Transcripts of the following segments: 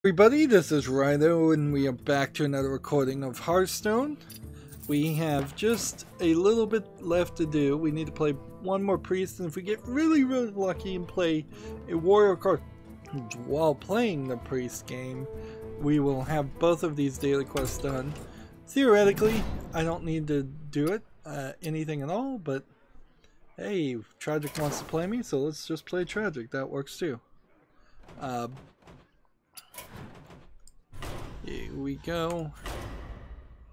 Everybody, this is Rydo and we are back to another recording of Hearthstone. We have just a little bit left to do. We need to play one more priest, and if we get really lucky and play a warrior card while playing the priest game, we will have both of these daily quests done. Theoretically, I don't need to do it, anything at all, but hey, Tragic wants to play me, so let's just play Tragic. That works too. Here we go,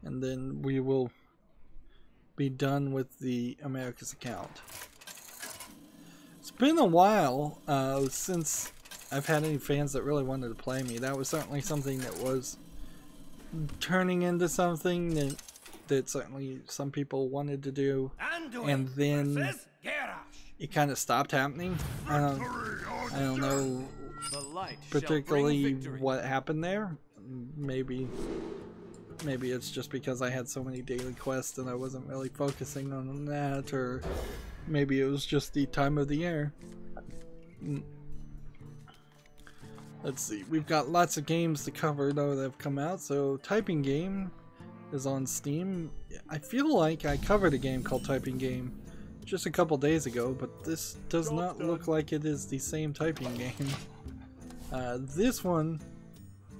and then we will be done with the America's account. It's been a while since I've had any fans that really wanted to play me. That was certainly something that was turning into something that certainly some people wanted to do, and then it kind of stopped happening. I don't know particularly what happened there. Maybe it's just because I had so many daily quests and I wasn't really focusing on that, or maybe it was just the time of the year. Let's see, we've got lots of games to cover though that have come out. So Typing Game is on Steam. I feel like I covered a game called Typing Game just a couple days ago, but this does not look like it is the same Typing Game. This one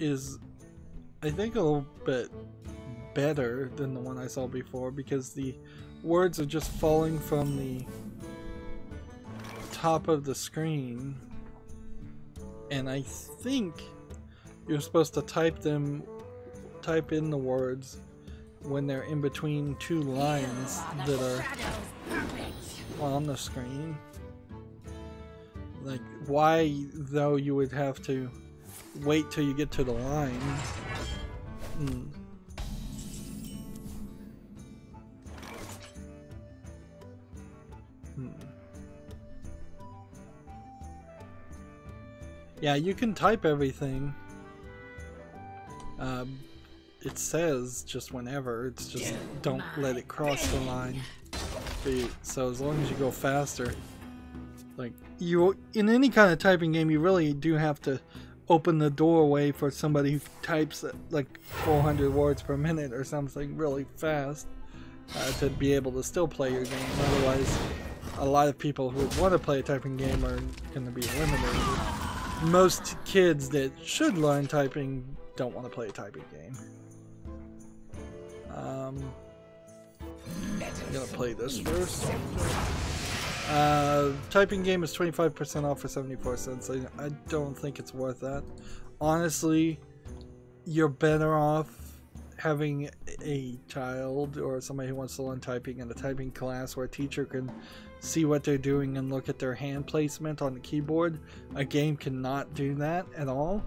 is, I think, a little bit better than the one I saw before, because the words are just falling from the top of the screen, and I think you're supposed to type in the words when they're in between two lines that are on the screen. Like, why though you would have to wait till you get to the line? Yeah, you can type everything. It says just whenever, it's just don't let it cross the line. So as long as you go faster, like in any kind of typing game, you really do have to open the doorway for somebody who types like 400 words per minute or something really fast to be able to still play your game. Otherwise, a lot of people who want to play a typing game are going to be eliminated. Most kids that should learn typing don't want to play a typing game. I'm gonna play this first. Typing Game is 25% off for 74 cents. I don't think it's worth that. Honestly, you're better off having a child or somebody who wants to learn typing in a typing class where a teacher can see what they're doing and look at their hand placement on the keyboard. A game cannot do that at all.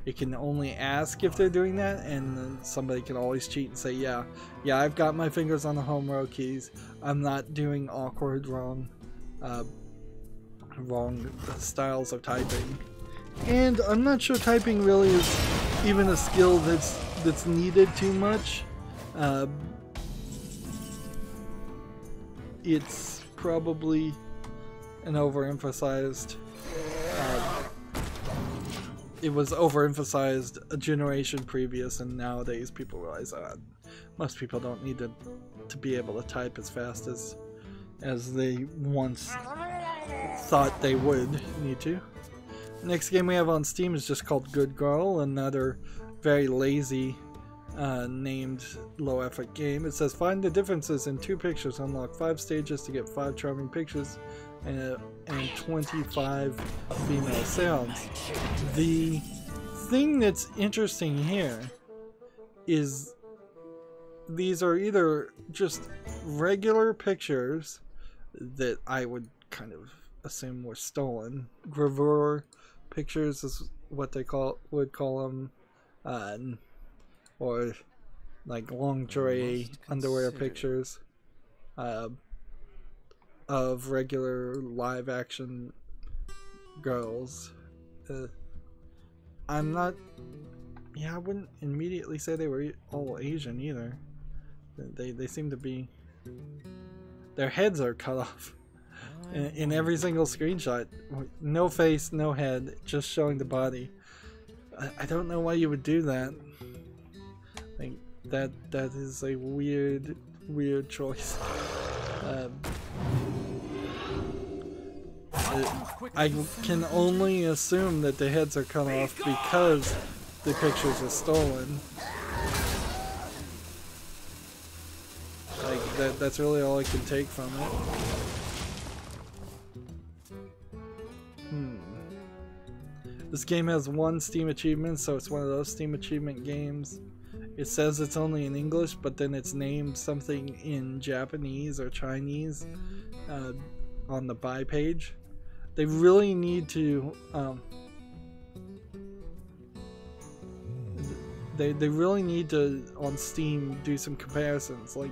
It can only ask if they're doing that, and then somebody can always cheat and say, yeah, I've got my fingers on the home row keys. I'm not doing awkward, wrong styles of typing. And I'm not sure typing really is even a skill that's needed too much. It's probably an overemphasized. It was overemphasized a generation previous, and nowadays people realize most people don't need to be able to type as fast as they once thought they would need to. Next game we have on Steam is just called Good Girl, another very lazy named low effort game. It says find the differences in 2 pictures, unlock 5 stages to get 5 charming pictures and 25 female sounds. The thing that's interesting here is these are either just regular pictures that I would kind of assume were stolen. Gravure pictures is what they would call them, or like lingerie underwear pictures of regular live action girls. I wouldn't immediately say they were all Asian either. They seem to be, their heads are cut off in every single screenshot. No face, no head, just showing the body. I don't know why you would do that. Like that is a weird choice. I can only assume that the heads are cut off because the pictures are stolen. Like that's really all I can take from it. This game has 1 Steam achievement, so it's one of those Steam achievement games. It says it's only in English, but then it's named something in Japanese or Chinese on the buy page. They really need to they really need to on Steam do some comparisons. Like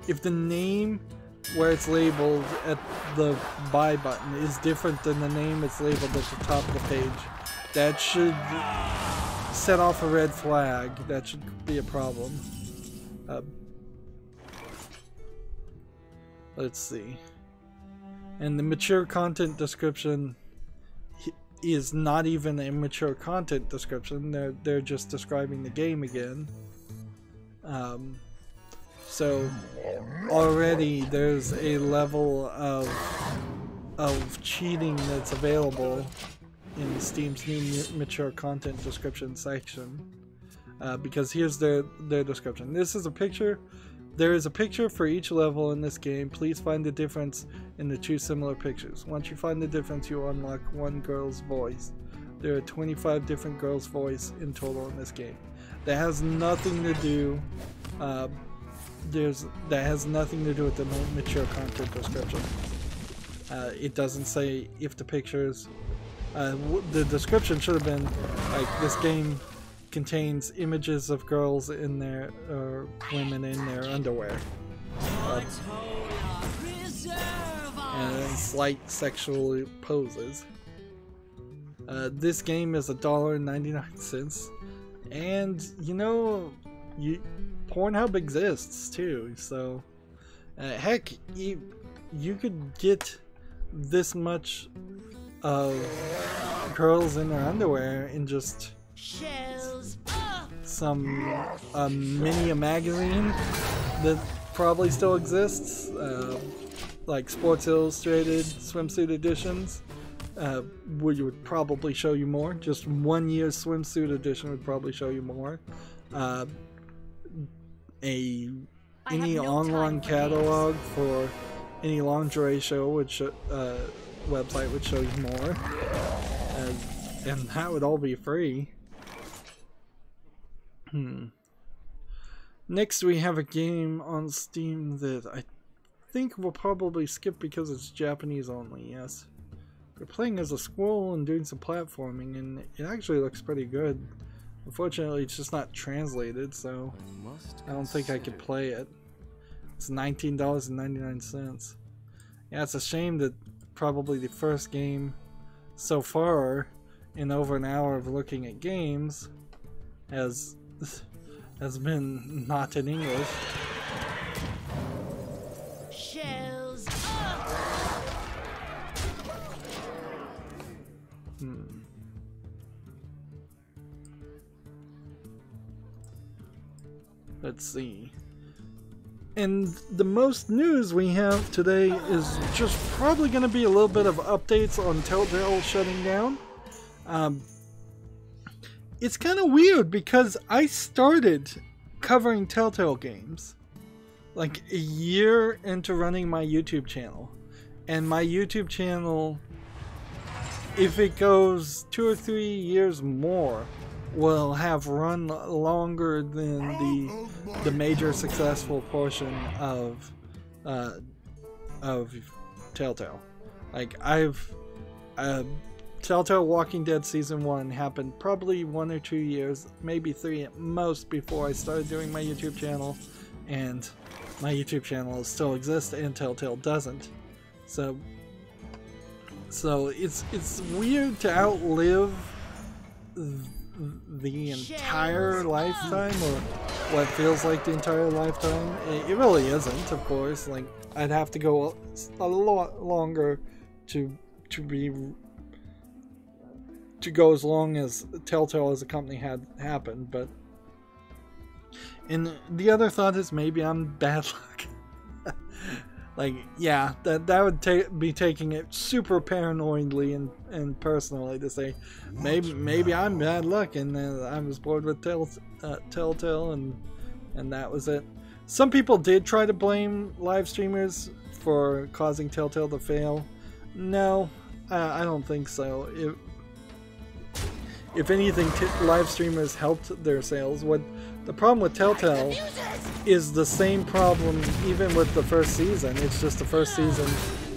if the name where it's labeled at the buy button is different than the name it's labeled at the top of the page, that should set off a red flag. That should be a problem. Let's see. And the mature content description is not even a mature content description. They're just describing the game again. So already there's a level of cheating that's available in Steam's new mature content description section. Because here's their description. This is a picture. There is a picture for each level in this game. Please find the difference in the 2 similar pictures. Once you find the difference, you unlock 1 girl's voice. There are 25 different girls' voice in total in this game. That has nothing to do. That has nothing to do with the mature content description. It doesn't say if the pictures. The description should have been like this game contains images of girls in their or women in their underwear and slight sexual poses. This game is $1.99, and you know, Pornhub exists too, so heck, you could get this much of girls in their underwear in just some mini magazine that probably still exists, like Sports Illustrated swimsuit editions, where you would probably show you more. Just 1 year swimsuit edition would probably show you more. Any online catalog for any lingerie show would website would show you more, and that would all be free. Next we have a game on Steam that I think we'll probably skip because it's Japanese only. Yes, we're playing as a squirrel and doing some platforming, and it actually looks pretty good. Unfortunately, it's just not translated, so I don't think I could play it. It's $19.99. Yeah, it's a shame that probably the first game so far in over an hour of looking at games has been not in English. Shells Let's see. And the most news we have today is just probably going to be a little bit of updates on Telltale shutting down. It's kind of weird because I started covering Telltale games like a year into running my YouTube channel. And my YouTube channel, if it goes 2 or 3 years more, will have run longer than the major successful portion of Telltale. Like Telltale Walking Dead Season 1 happened probably 1 or 2 years, maybe 3 at most, before I started doing my YouTube channel, and my YouTube channel still exists and Telltale doesn't. So it's weird to outlive the entire lifetime, or what feels like the entire lifetime. It really isn't, of course. Like, I'd have to go a lot longer to to go as long as Telltale as a company had happened, but... And the other thought is maybe I'm bad luck. Like, yeah, that would be taking it super paranoidly and personally to say, maybe I'm bad luck and I was bored with Telltale and that was it. Some people did try to blame live streamers for causing Telltale to fail. No, I don't think so. If anything, live streamers helped their sales. What the problem with Telltale is the same problem even with the first season. It's just the first season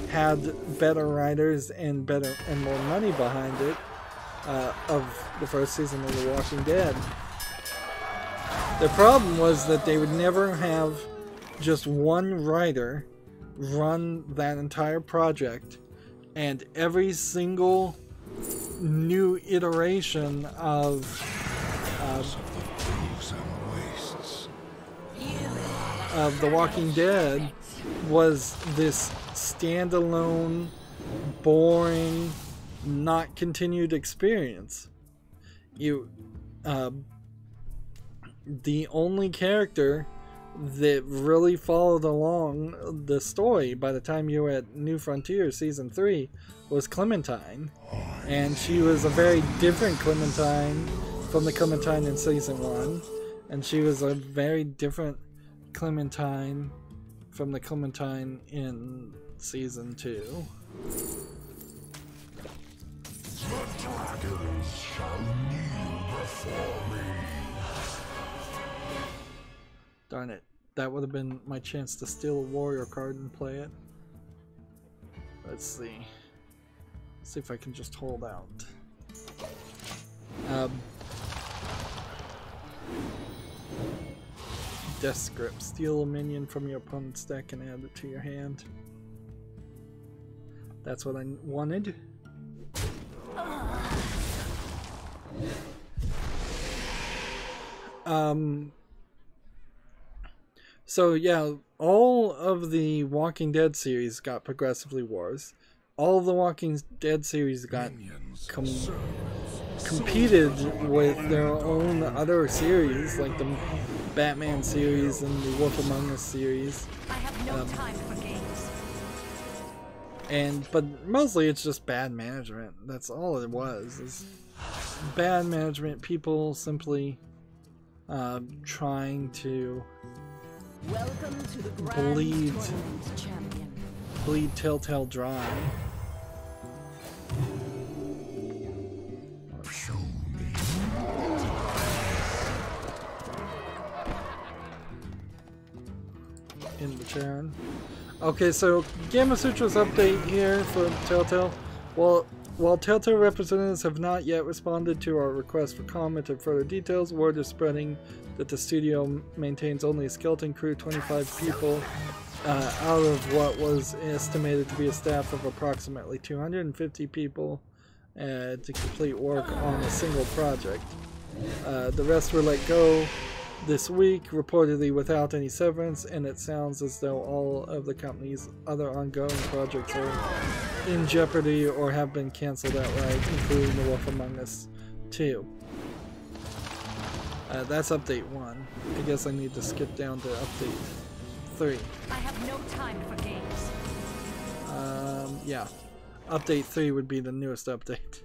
had better writers and more money behind it of the first season of The Walking Dead. The problem was that they would never have just one writer run that entire project, and every single new iteration of The Walking Dead was this standalone, boring, not continued experience. The only character that really followed along the story by the time you were at New Frontier Season 3 was Clementine. And she was a very different Clementine from the Clementine in Season 1. And she was a very different Clementine from the Clementine in Season 2. The dragons shall kneel before me. Darn it. That would have been my chance to steal a warrior card and play it. Let's see. See if I can just hold out. Death Grip. Steal a minion from your opponent's deck and add it to your hand. That's what I wanted. So yeah, all of the Walking Dead series got progressively worse. All of the Walking Dead series got competed with their own other series, like the Batman series and the Wolf Among Us series. I have no time for games. But mostly it's just bad management. That's all it was. Is bad management. People simply trying to Welcome to the Grand Tournament, champion. bleed Telltale dry. In the Charon. Okay, so Gamma Sutra's update here for Telltale. While Telltale representatives have not yet responded to our request for comment or further details, word is spreading that the studio maintains only a skeleton crew, 25 people, out of what was estimated to be a staff of approximately 250 people to complete work on a single project. The rest were let go this week, reportedly without any severance, and it sounds as though all of the company's other ongoing projects are in jeopardy or have been cancelled outright, including The Wolf Among Us 2. That's update 1. I guess I need to skip down to update 3. I have no time for games. Yeah. Update 3 would be the newest update.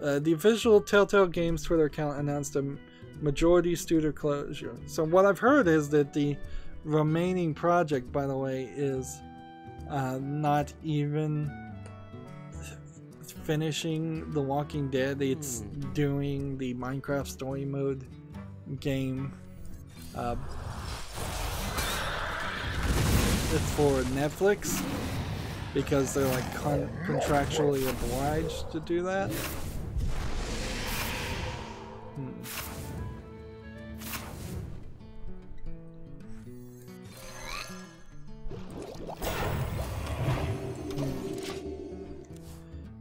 The official Telltale Games Twitter account announced a majority studio closure. So what I've heard is that the remaining project, by the way, is not even finishing The Walking Dead. It's doing the Minecraft story mode game. It's for Netflix because they're like contractually obliged to do that.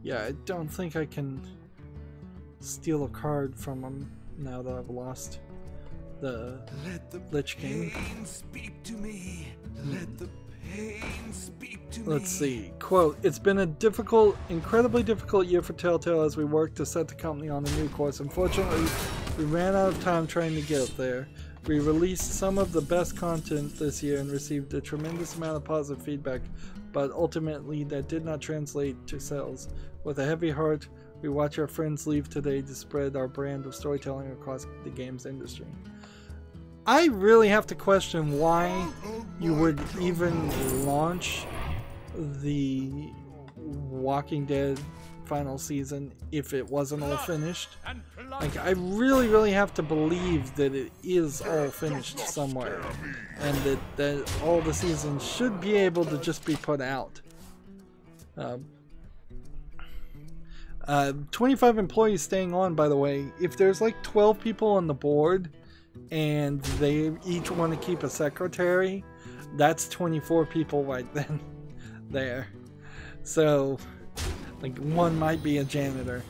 Yeah, I don't think I can steal a card from him now that I've lost the Lich King. Speak to me. Let the Let's see. Quote, "It's been a difficult, incredibly difficult year for Telltale as we work to set the company on a new course. Unfortunately, we ran out of time trying to get there. We released some of the best content this year and received a tremendous amount of positive feedback, but ultimately that did not translate to sales. With a heavy heart, we watch our friends leave today to spread our brand of storytelling across the games industry." I really have to question why you would even launch the Walking Dead final season if it wasn't all finished. Like, I really have to believe that it is all finished somewhere, and that all the seasons should be able to just be put out. 25 employees staying on, by the way. If there's like 12 people on the board and they each want to keep a secretary, that's 24 people right then there. So like, one might be a janitor,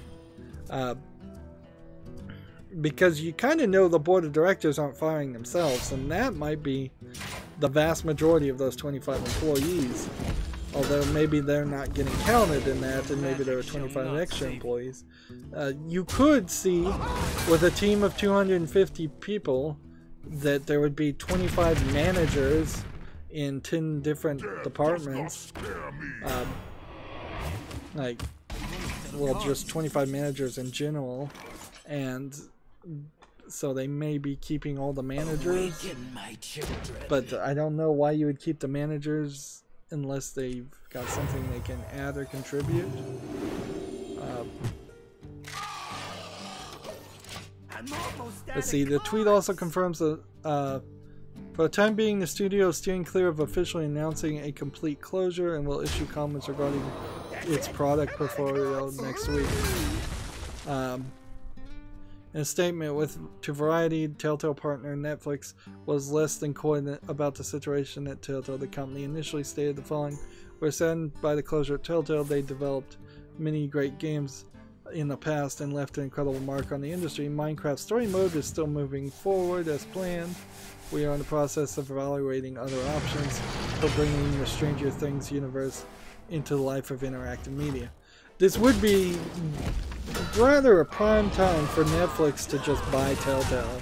because you kind of know the board of directors aren't firing themselves, and that might be the vast majority of those 25 employees, although maybe they're not getting counted in that, and maybe there are 25 extra employees. You could see, with a team of 250 people, that there would be 25 managers in 10 different departments. Like, well, just 25 managers in general, and so they may be keeping all the managers, but I don't know why you would keep the managers unless they've got something they can add or contribute. Let's see, the tweet also confirms that for the time being, the studio is steering clear of officially announcing a complete closure and will issue comments regarding its product portfolio next week. In a statement to Variety, Telltale partner Netflix was less than coy about the situation at Telltale. The company initially stated the following: "We're saddened by the closure of Telltale. They developed many great games in the past and left an incredible mark on the industry. Minecraft Story Mode is still moving forward as planned. We are in the process of evaluating other options for bringing the Stranger Things universe into the life of interactive media." This would be rather a prime time for Netflix to just buy Telltale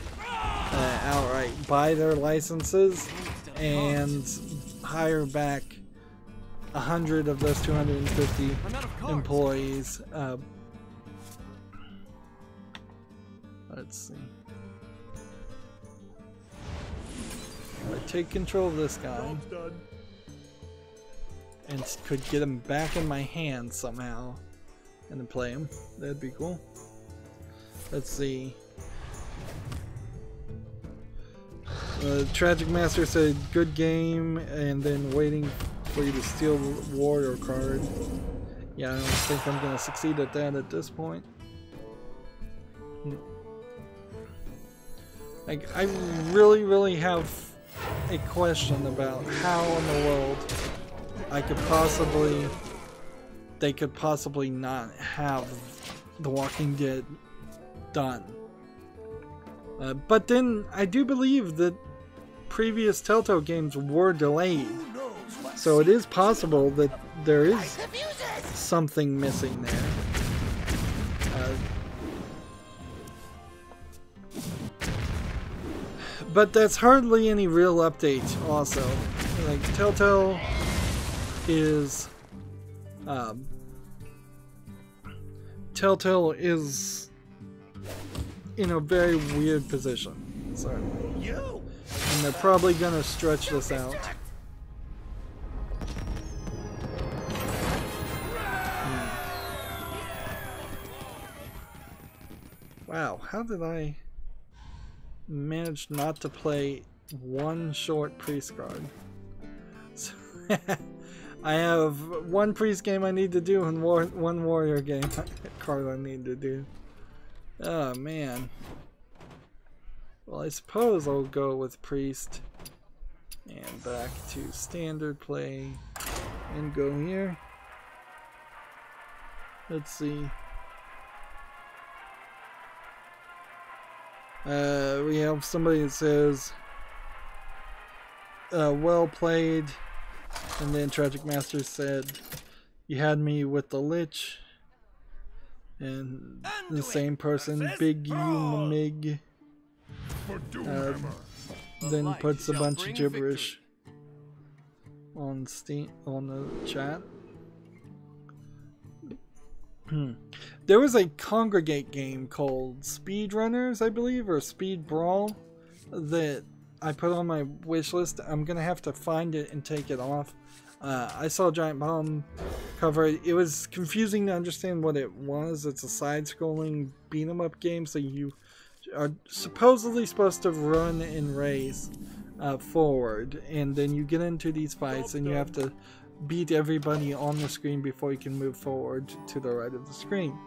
outright, buy their licenses, and hire back 100 of those 250 employees. Let's see. I take control of this guy and could get him back in my hands somehow and then play him. That'd be cool. Let's see. Tragic Master said good game and then waiting for you to steal the warrior card. Yeah, I don't think I'm gonna succeed at that at this point. Like, I really have a question about how in the world they could possibly not have The Walking Dead done. But then I do believe that previous Telltale games were delayed, so it is possible that there is something missing there. But that's hardly any real update also. Like, Telltale is in a very weird position, certainly. And they're probably gonna stretch this out. Wow, how did I manage not to play one short priest card? So I have one priest game I need to do and one warrior game card I need to do. Oh man. Well, I suppose I'll go with priest and back to standard play and go here. Let's see. We have somebody that says well played. And then Tragic Master said, "You had me with the Lich." And the same person, Big U Mig, then puts a bunch of gibberish on Steam on the chat. There was a Congregate game called Speedrunners, I believe, or Speed Brawl, that I put on my wish list. I'm gonna have to find it and take it off. I saw Giant Bomb cover it. It was confusing to understand what it was. It's a side-scrolling beat-em-up game, so you are supposedly supposed to run and race forward, and then you get into these fights and you have to beat everybody on the screen before you can move forward to the right of the screen.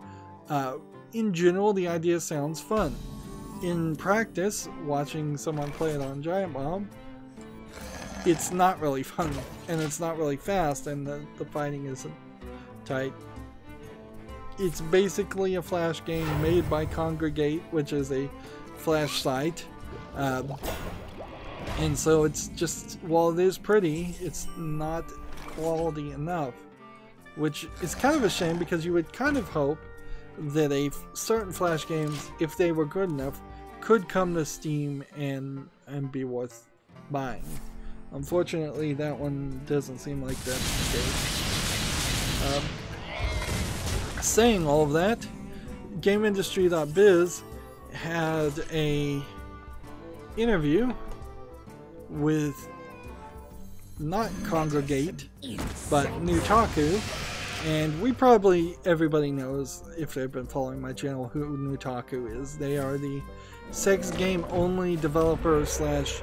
In general, the idea sounds fun. In practice, watching someone play it on Giant Bomb, it's not really fun, and it's not really fast, and the fighting isn't tight. It's basically a Flash game made by Congregate, which is a Flash site. And so it's just, while it is pretty, it's not quality enough, which is kind of a shame, because you would kind of hope that certain Flash games, if they were good enough, could come to Steam and be worth buying. Unfortunately, that one doesn't seem like that's the case. Saying all of that, GameIndustry.biz had a interview with not Congregate, but Nutaku, and everybody knows, if they've been following my channel, who Nutaku is. They are the sex game only developer slash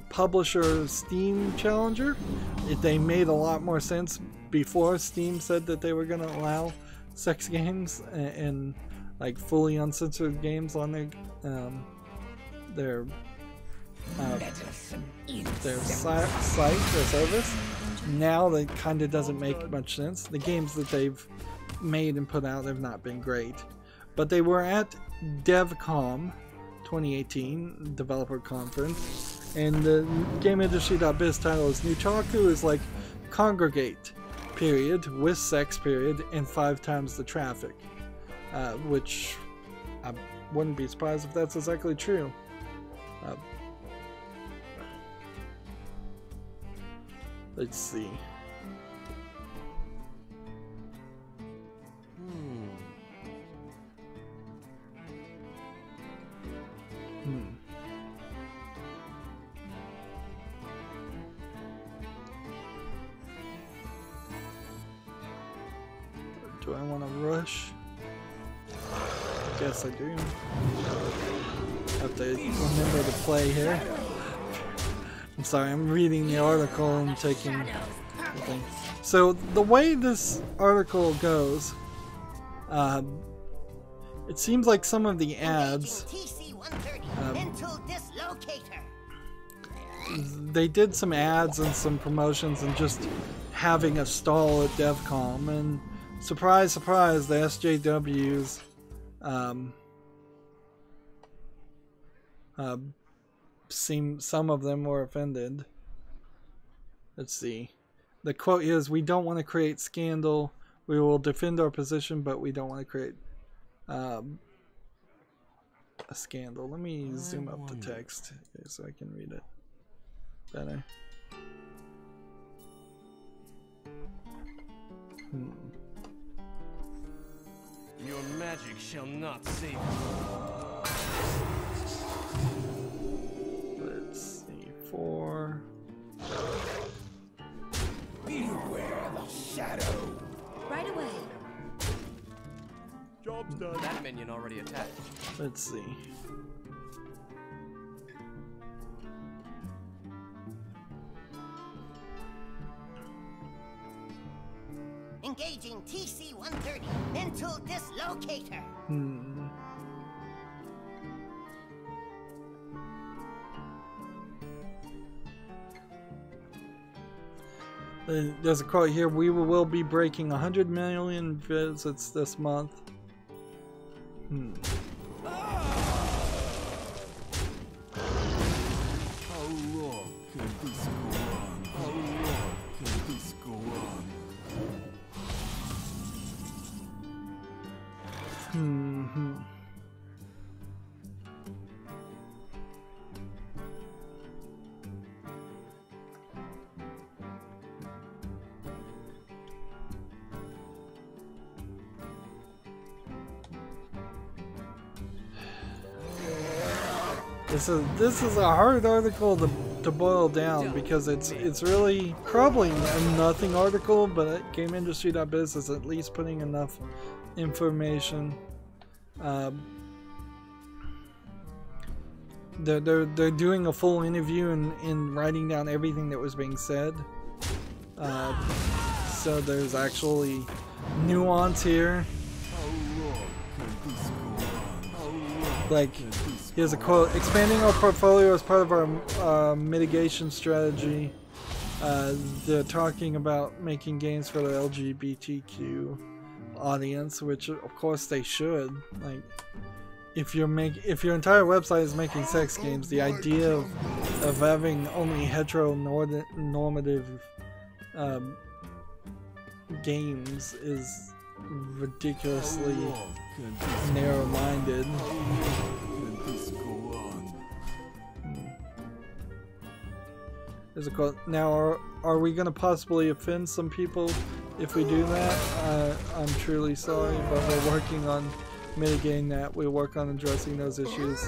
publisher Steam challenger. They made a lot more sense before Steam said that they were going to allow sex games and like fully uncensored games on their site, their service. Now that kind of doesn't make much sense. The games that they've made and put out have not been great, but they were at DevCom 2018 developer conference, and the GameIndustry.biz title is Nutaku is like Congregate period with sex period and 5 times the traffic, which I wouldn't be surprised if that's exactly true. Let's see. Do I want to rush? I guess I do. Have to remember to play here. I'm sorry, I'm reading the article and taking the thing. So the way this article goes, it seems like some of the ads, they did some ads and some promotions and just having a stall at DevCom, and surprise, surprise, the SJWs some of them were offended. Let's see. The quote is, "We don't want to create scandal. We will defend our position, but we don't want to create a scandal." Let me zoom up the text so I can read it better. Your magic shall not save you. Let's see, 4. Beware the shadow. Right away. Job's done. That minion already attacked. Let's see. Engaging TC-130 mental dislocator. There's a quote here, "We will be breaking 100 million visits this month." How long can this go on? How long can This is a hard article to boil down because it's really probably a nothing article, but GameIndustry.biz is at least putting enough information. They're doing a full interview and writing down everything that was being said. So there's actually nuance here. Like, here's a quote: expanding our portfolio as part of our mitigation strategy. They're talking about making games for the LGBTQ audience, which of course they should. Like, if your entire website is making sex games, the idea of having only heteronormative games is ridiculously narrow-minded. There's a quote. Now, are we going to possibly offend some people if we do that? I'm truly sorry, but we're working on mitigating that. We'll work on addressing those issues.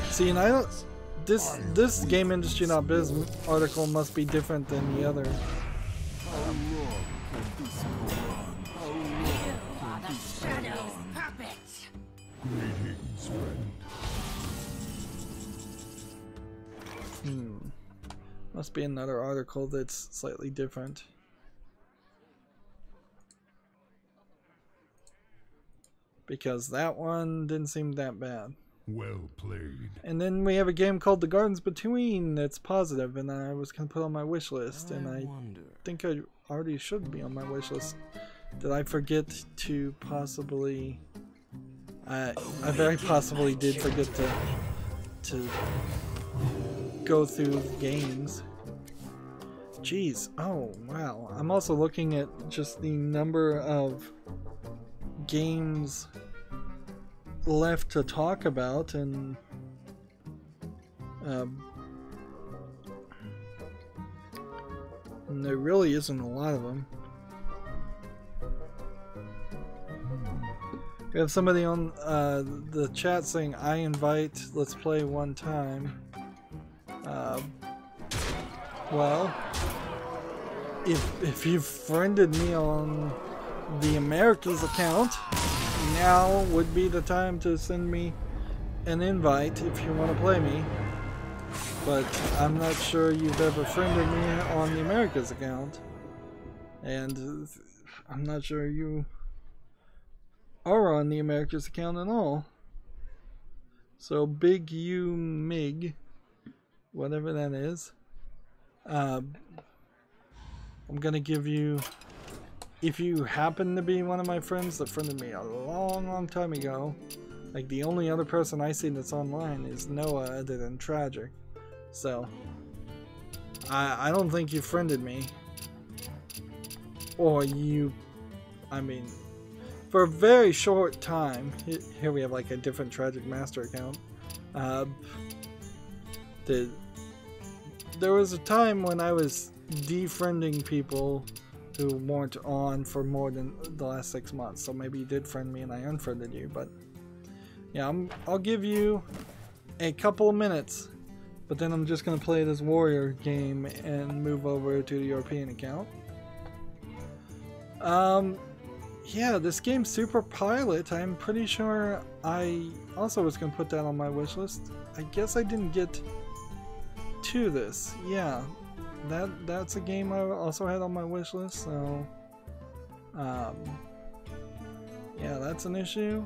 See, and I don't. This GameIndustry.biz article must be different than the other. Must be another article that's slightly different. Because that one didn't seem that bad. Well played. And then we have a game called The Gardens Between that's positive, and I was going to put on my wish list, and I think I already should be on my wish list. Did I forget to possibly... I very possibly did forget to go through games. Jeez. Oh, wow. I'm also looking at just the number of games left to talk about, and there really isn't a lot of them. We have somebody on the chat saying, I invite, let's play one time. Well, if you've friended me on the Americas account, now would be the time to send me an invite if you want to play me. But I'm not sure you've ever friended me on the Americas account, and I'm not sure you are on the Americas account at all. So Big U Mig, whatever that is, I'm gonna give you, if you happen to be one of my friends that friended me a long time ago, like the only other person I see that's online is Noah other than Tragic. So I don't think you friended me, or you, I mean, for a very short time. Here we have like a different Tragic Master account. There was a time when I was defriending people who weren't on for more than the last 6 months, so maybe you did friend me and I unfriended you. But yeah, I'll give you a couple of minutes, but then I'm just gonna play this warrior game and move over to the European account. Yeah, this game Super Pilot, I'm pretty sure I also was gonna put that on my wish list. I guess I didn't get to this. Yeah, that's a game I also had on my wish list, so yeah, that's an issue.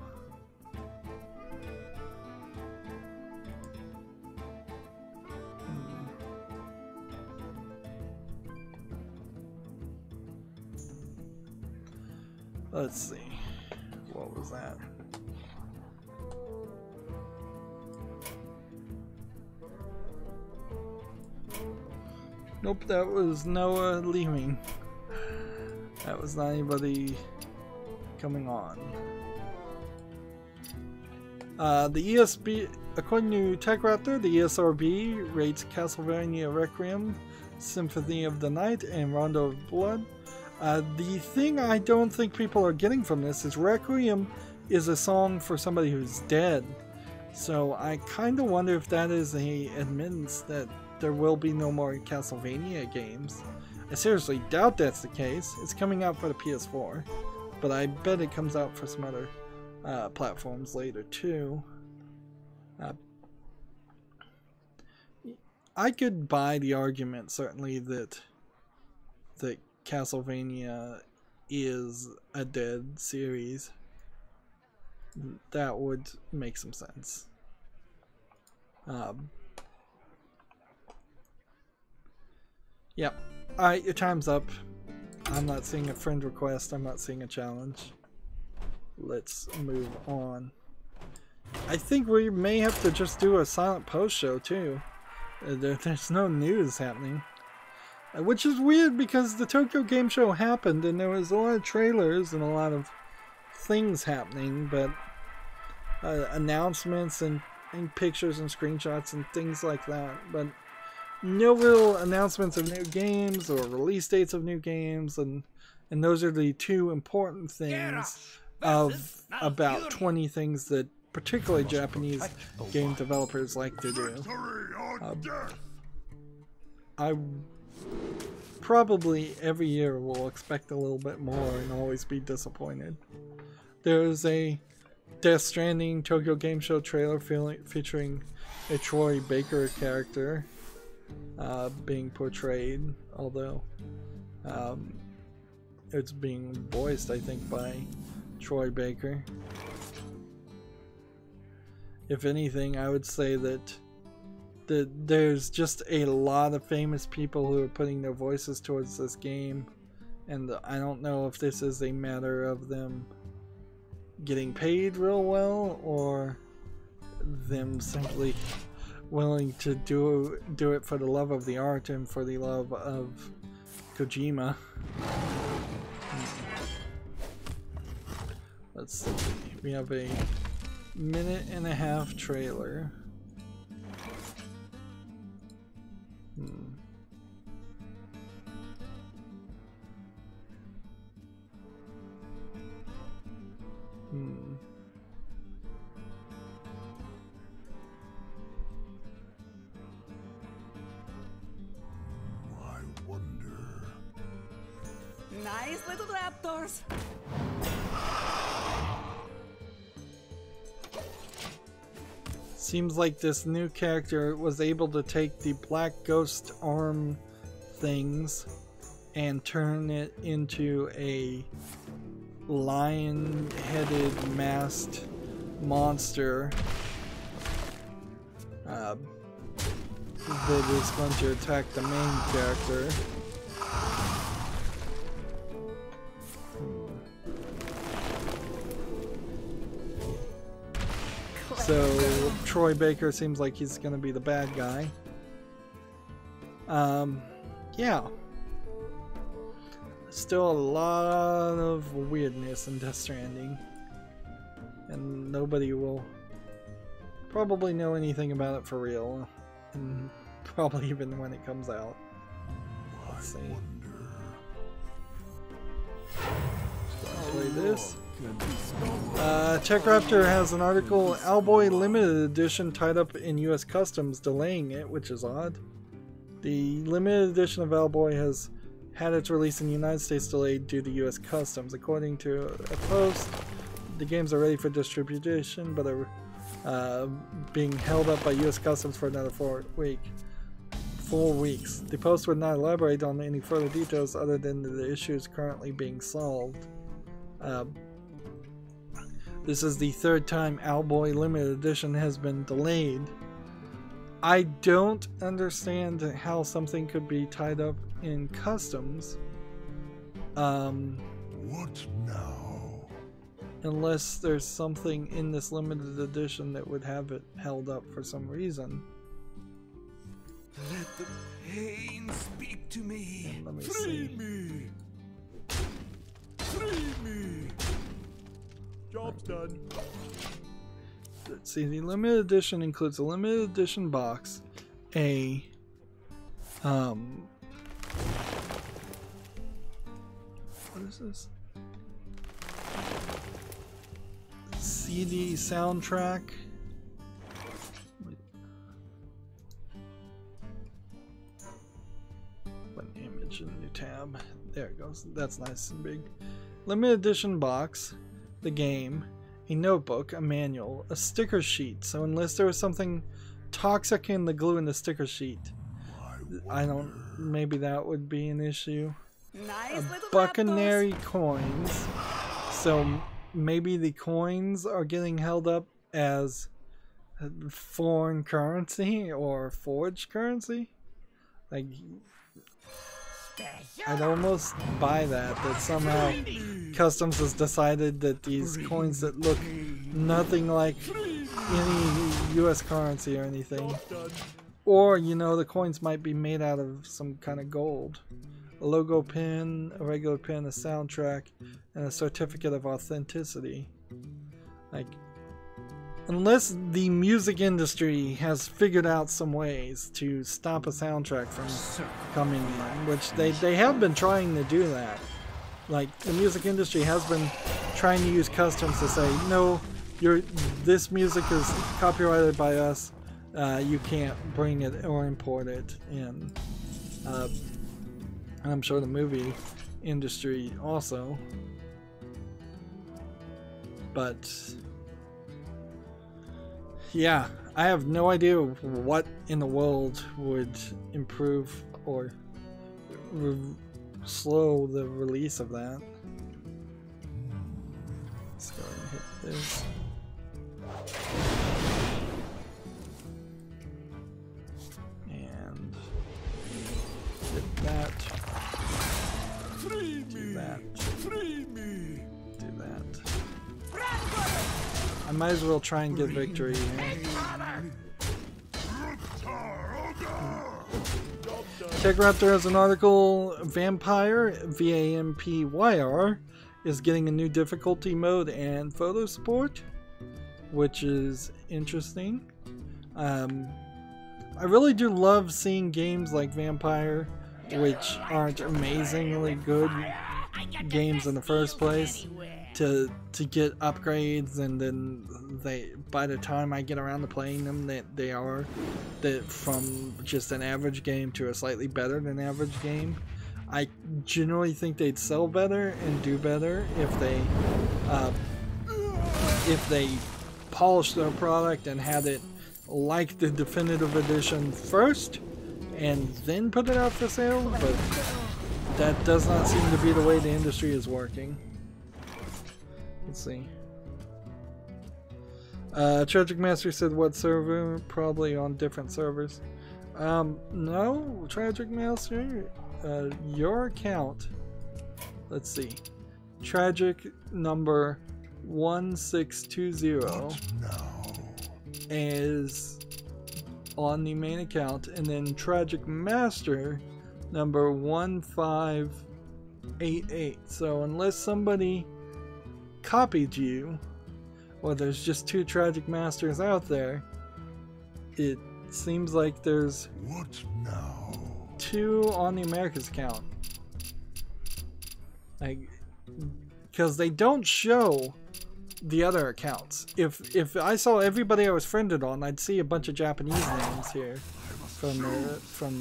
Let's see, what was that? Nope, that was Noah leaving. That was not anybody coming on. The ESB, according to TechRaptor, the ESRB rates Castlevania Requiem, Symphony of the Night, and Rondo of Blood. The thing I don't think people are getting from this is Requiem is a song for somebody who's dead. So I kind of wonder if that is a admittance that there will be no more Castlevania games. I seriously doubt that's the case. It's coming out for the PS4, but I bet it comes out for some other platforms later too. I could buy the argument certainly that Castlevania is a dead series. That would make some sense. Yep. Alright, your time's up. I'm not seeing a friend request. I'm not seeing a challenge. Let's move on. I think we may have to just do a silent post show too. There's no news happening. Which is weird because the Tokyo Game Show happened and there was a lot of trailers and a lot of things happening, but announcements and pictures and screenshots and things like that, but no real announcements of new games or release dates of new games, and those are the two important things of about 20 things that particularly Japanese game developers like to do. I probably every year will expect a little bit more and always be disappointed. There's a Death Stranding Tokyo Game Show trailer featuring a Troy Baker character being portrayed, although it's being voiced, I think, by Troy Baker. If anything, I would say that there's just a lot of famous people who are putting their voices towards this game, and I don't know if this is a matter of them getting paid real well or them simply willing to do it for the love of the art and for the love of Kojima. Let's see. We have a 1.5-minute trailer. I wonder. Nice little raptors. Seems like this new character was able to take the black ghost arm things and turn it into a lion-headed masked monster that is going to attack the main character. So Troy Baker seems like he's going to be the bad guy. Yeah. Still a lot of weirdness in Death Stranding. And nobody will probably know anything about it for real. And probably even when it comes out. Let's see. Play this. TechRaptor has an article, Owlboy Limited Edition tied up in US Customs, delaying it, which is odd. The limited edition of Owlboy has had its release in the United States delayed due to US Customs. According to a post, the games are ready for distribution, but are being held up by US Customs for another 4 weeks. The post would not elaborate on any further details other than the issues currently being solved. This is the third time Owlboy Limited Edition has been delayed. I don't understand how something could be tied up in customs. What now? Unless there's something in this limited edition that would have it held up for some reason. Let the pain speak to me. Let me Free see. me. Free me. Job's done. Let's see, the limited edition includes a limited edition box, a what is this? Yeti soundtrack. An image in a new tab. There it goes. That's nice and big. Limited edition box, the game, a notebook, a manual, a sticker sheet. So unless there was something toxic in the glue in the sticker sheet, I don't. Maybe that would be an issue. Nice little Buccaneer coins. So maybe the coins are getting held up as foreign currency or forged currency. Like, I'd almost buy that somehow Customs has decided that these coins that look nothing like any US currency or anything, or you know, the coins might be made out of some kind of gold. A logo pin, a regular pin, a soundtrack, and a certificate of authenticity. Like, unless the music industry has figured out some ways to stop a soundtrack from coming in, which they have been trying to do that. Like, the music industry has been trying to use Customs to say, no, this music is copyrighted by us, you can't bring it or import it in. And I'm sure the movie industry also. But yeah, I have no idea what in the world would improve or slow the release of that. Let's go ahead and hit this. And hit that. Do that. Do that. I might as well try and get victory here. TechRaptor has an article, Vampire, VAMPYR, is getting a new difficulty mode and photo support, which is interesting. I really do love seeing games like Vampire, which aren't amazingly good games in the first place, to get upgrades, and then by the time I get around to playing them, they are from just an average game to a slightly better than average game. I generally think they'd sell better and do better if they polished their product and had it like the definitive edition first and then put it out for sale, but that does not seem to be the way the industry is working. Let's see. Tragic Master said what server? Probably on different servers. No, Tragic Master, your account, let's see, Tragic number 1620 is on the main account, and then Tragic Master number 1588. So unless somebody copied you, or there's just two Tragic Masters out there, it seems like there's two on the Americas account. Like, because they don't show the other accounts. If I saw everybody I was friended on, I'd see a bunch of Japanese names here from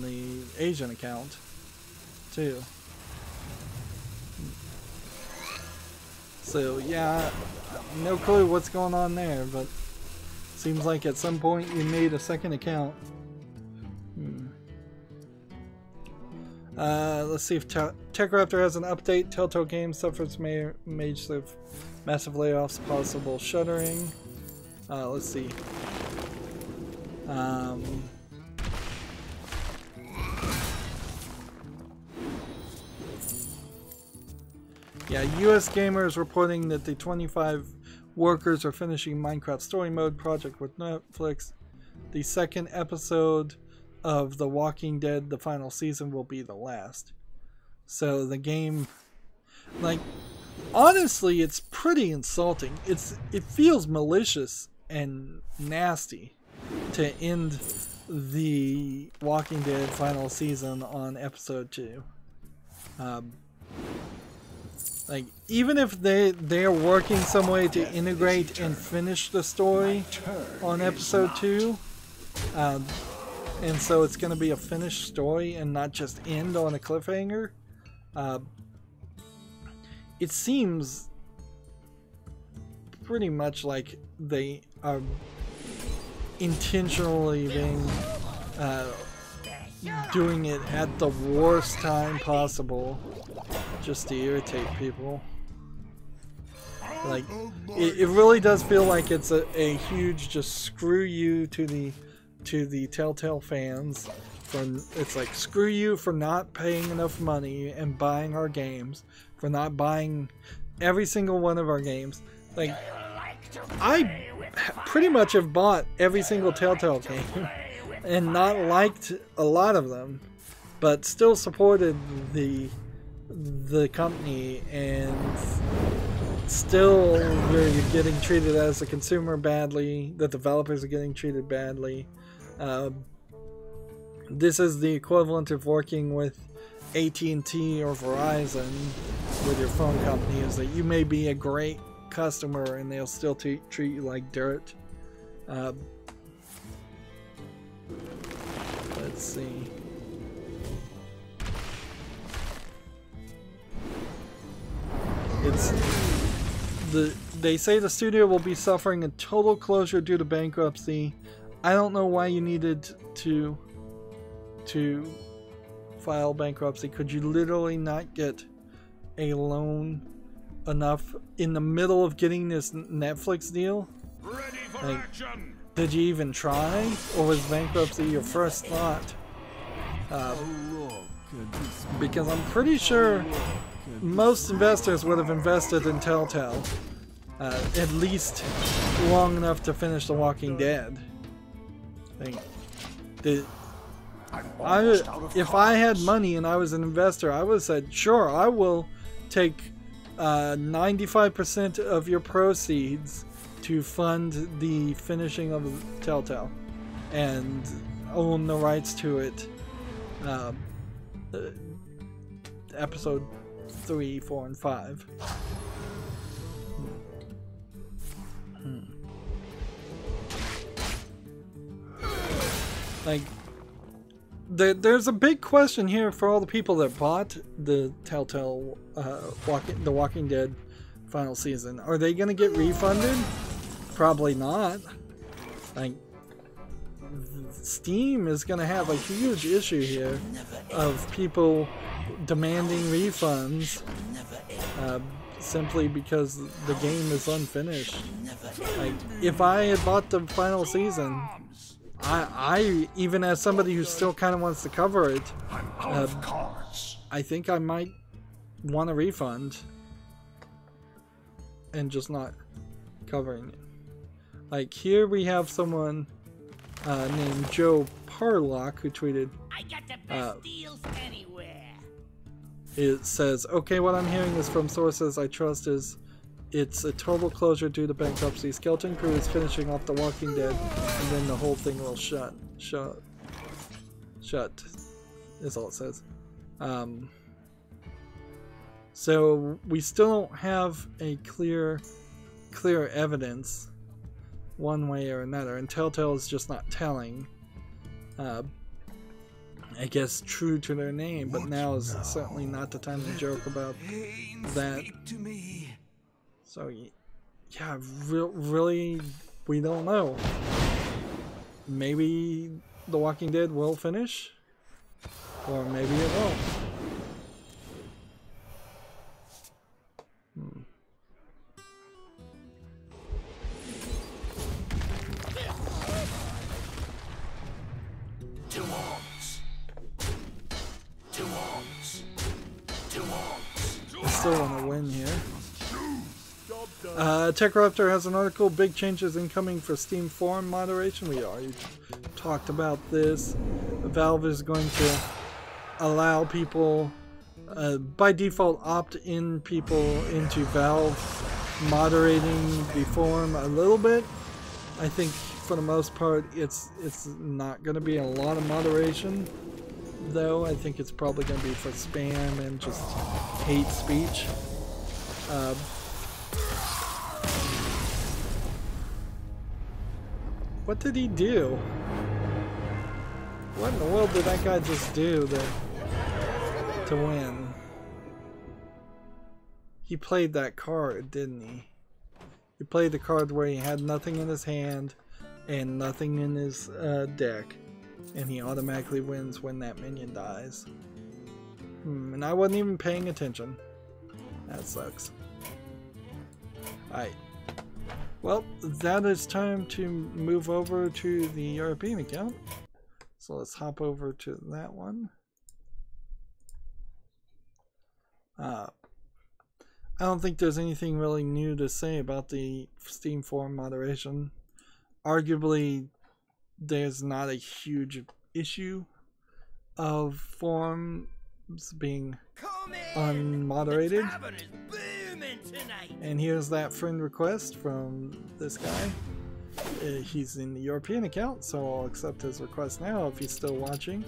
the Asian account too. So yeah, no clue what's going on there, but seems like at some point you made a second account. Let's see if TechRaptor has an update. Telltale Games suffers massive layoffs, possible shuttering. Let's see. Yeah, US Gamer is reporting that the 25 workers are finishing Minecraft Story Mode project with Netflix. The second episode of The Walking Dead, the final season, will be the last. So the game, like, honestly, it's pretty insulting. It feels malicious and nasty to end the Walking Dead final season on episode 2. Like, even if they're working some way to integrate and finish the story on episode 2, and so it's going to be a finished story and not just end on a cliffhanger, it seems pretty much like they are intentionally being doing it at the worst time possible just to irritate people. Like, it really does feel like it's a huge just screw you to the Telltale fans. It's like, screw you for not paying enough money and buying our games, for not buying every single one of our games. Like, I pretty much have bought every single Telltale game and not liked a lot of them, but still supported the company, and still we're getting treated as a consumer badly. The developers are getting treated badly. This is the equivalent of working with AT&T or Verizon with your phone company, is that you may be a great customer and they'll still treat you like dirt. Let's see. They say the studio will be suffering a total closure due to bankruptcy. I don't know why you needed to file bankruptcy. Could you literally not get a loan enough in the middle of getting this Netflix deal? Ready for Like, action. did you even try, or was bankruptcy your first thought? Because I'm pretty sure most investors would have invested in Telltale, at least long enough to finish The Walking Dead. Like, if I had money and I was an investor, I would have said, sure, I will take 95% of your proceeds to fund the finishing of Telltale and own the rights to it. Episode 3, 4, and 5. Like, there's a big question here for all the people that bought the Telltale The Walking Dead final season. Are they going to get refunded? Probably not. Like, Steam is going to have a huge issue here of people demanding refunds simply because the game is unfinished. Like, if I had bought the final season, I even as somebody who still kind of wants to cover it, I think I might want a refund and just not covering it. Like, here we have someone named Joe Parlock who tweeted, I got the best deals anywhere. It says, okay, what I'm hearing is from sources I trust is it's a total closure due to bankruptcy. Skeleton Crew is finishing off The Walking Dead, and then the whole thing will shut is all it says. So we still don't have a clear evidence one way or another, and Telltale is just not telling. I guess true to their name, but now is certainly not the time to joke about that. So yeah, really, we don't know. Maybe The Walking Dead will finish, or maybe it won't. I still want to win here. TechRaptor has an article, big changes incoming for Steam forum moderation. We already talked about this. Valve is going to allow people, by default, opt-in people into Valve moderating the forum a little bit. I think for the most part it's not going to be a lot of moderation, though. I think it's probably going to be for spam and just hate speech. What did he do? What in the world did that guy just do to win? He played that card, didn't he? He played the card where he had nothing in his hand and nothing in his deck, and he automatically wins when that minion dies. And I wasn't even paying attention. That sucks. Alright. Well, that is time to move over to the European account. So let's hop over to that one. I don't think there's anything really new to say about the Steam forum moderation. Arguably, there's not a huge issue of forums being unmoderated. And here's that friend request from this guy. He's in the European account, so I'll accept his request now if he's still watching,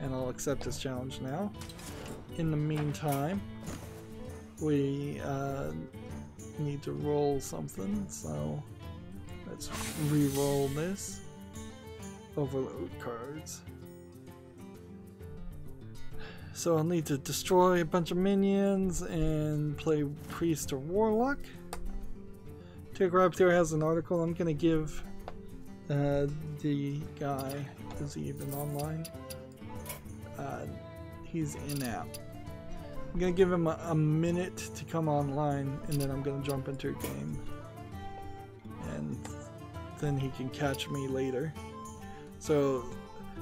and I'll accept his challenge now. In the meantime, we need to roll something, so let's re-roll this. Overload cards. So I'll need to destroy a bunch of minions and play Priest or Warlock. Raptor has an article. I'm gonna give the guy, is he even online? He's in-app. I'm gonna give him a minute to come online, and then I'm gonna jump into a game, and then he can catch me later. So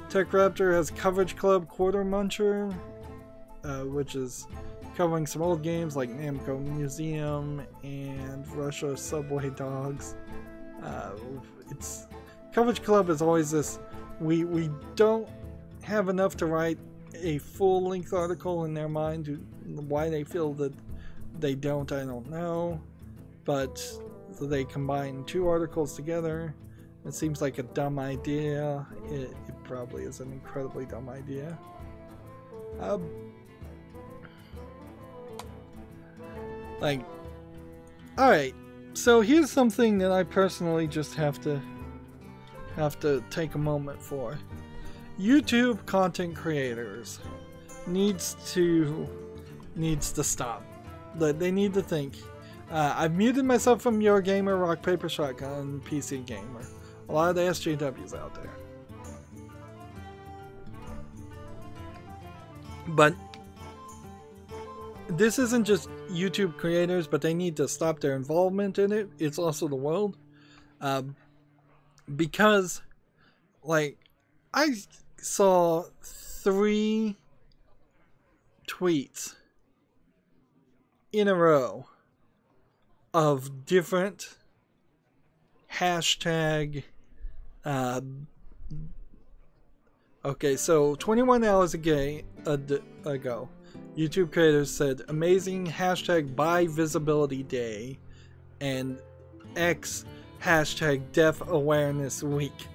Tech Raptor has Coverage Club Quarter Muncher, which is covering some old games like Namco Museum and Russia Subway Dogs. It's Coverage Club is always this. We don't have enough to write a full-length article in their mind. Why they feel that they don't, I don't know. But so they combine two articles together. It seems like a dumb idea. It probably is an incredibly dumb idea. Alright, so here's something that I personally just have to take a moment for. YouTube content creators needs to stop. They need to think. I've muted myself from Eurogamer, Rock Paper Shotgun, PC Gamer. A lot of the SJWs out there. But this isn't just YouTube creators, but they need to stop their involvement in it. It's also the world. Because, like, I saw 3 tweets in a row of different hashtag. Okay, so 21 hours ago, YouTube creators said amazing hashtag buy visibility day and X hashtag deaf awareness week.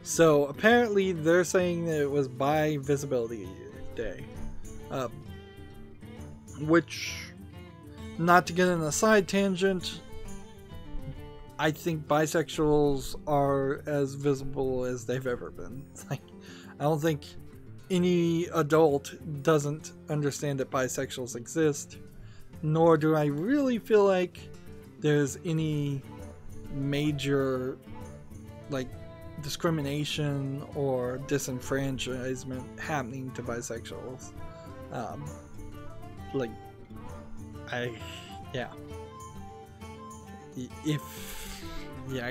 So apparently they're saying that it was buy visibility day, which, not to get in a side tangent, I think bisexuals are as visible as they've ever been. Like, I don't think any adult doesn't understand that bisexuals exist, nor do I really feel like there's any major, like, discrimination or disenfranchisement happening to bisexuals. I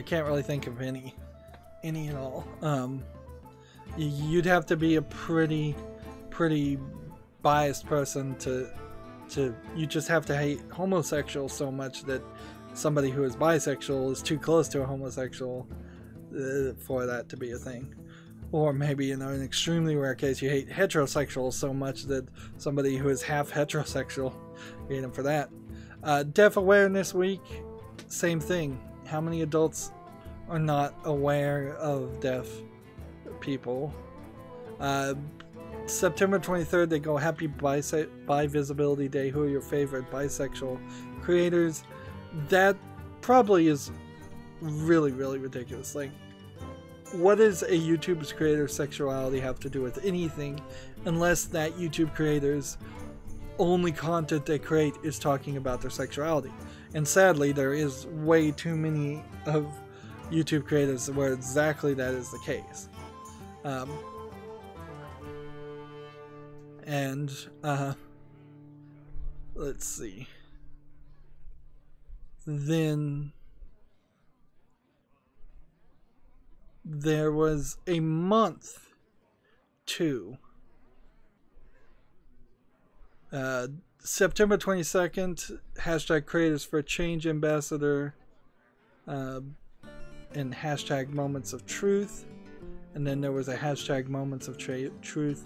can't really think of any at all. You'd have to be a pretty biased person to you just have to hate homosexuals so much that somebody who is bisexual is too close to a homosexual for that to be a thing. Or maybe, in an extremely rare case, you hate heterosexuals so much that somebody who is half heterosexual, you hate them for that. Deaf Awareness Week, same thing. How many adults are not aware of deaf people? September 23rd, they go Happy Bi Visibility Day. Who are your favorite bisexual creators? That probably is really, really ridiculous. Like, what does a YouTuber's creator's sexuality have to do with anything, unless that YouTube creator's only content they create is talking about their sexuality? And sadly, there is way too many of YouTube creators where exactly that is the case. Let's see. Then there was a month too. September 22nd, hashtag Creators for Change Ambassador, and hashtag Moments of Truth. And then there was a hashtag Moments of Truth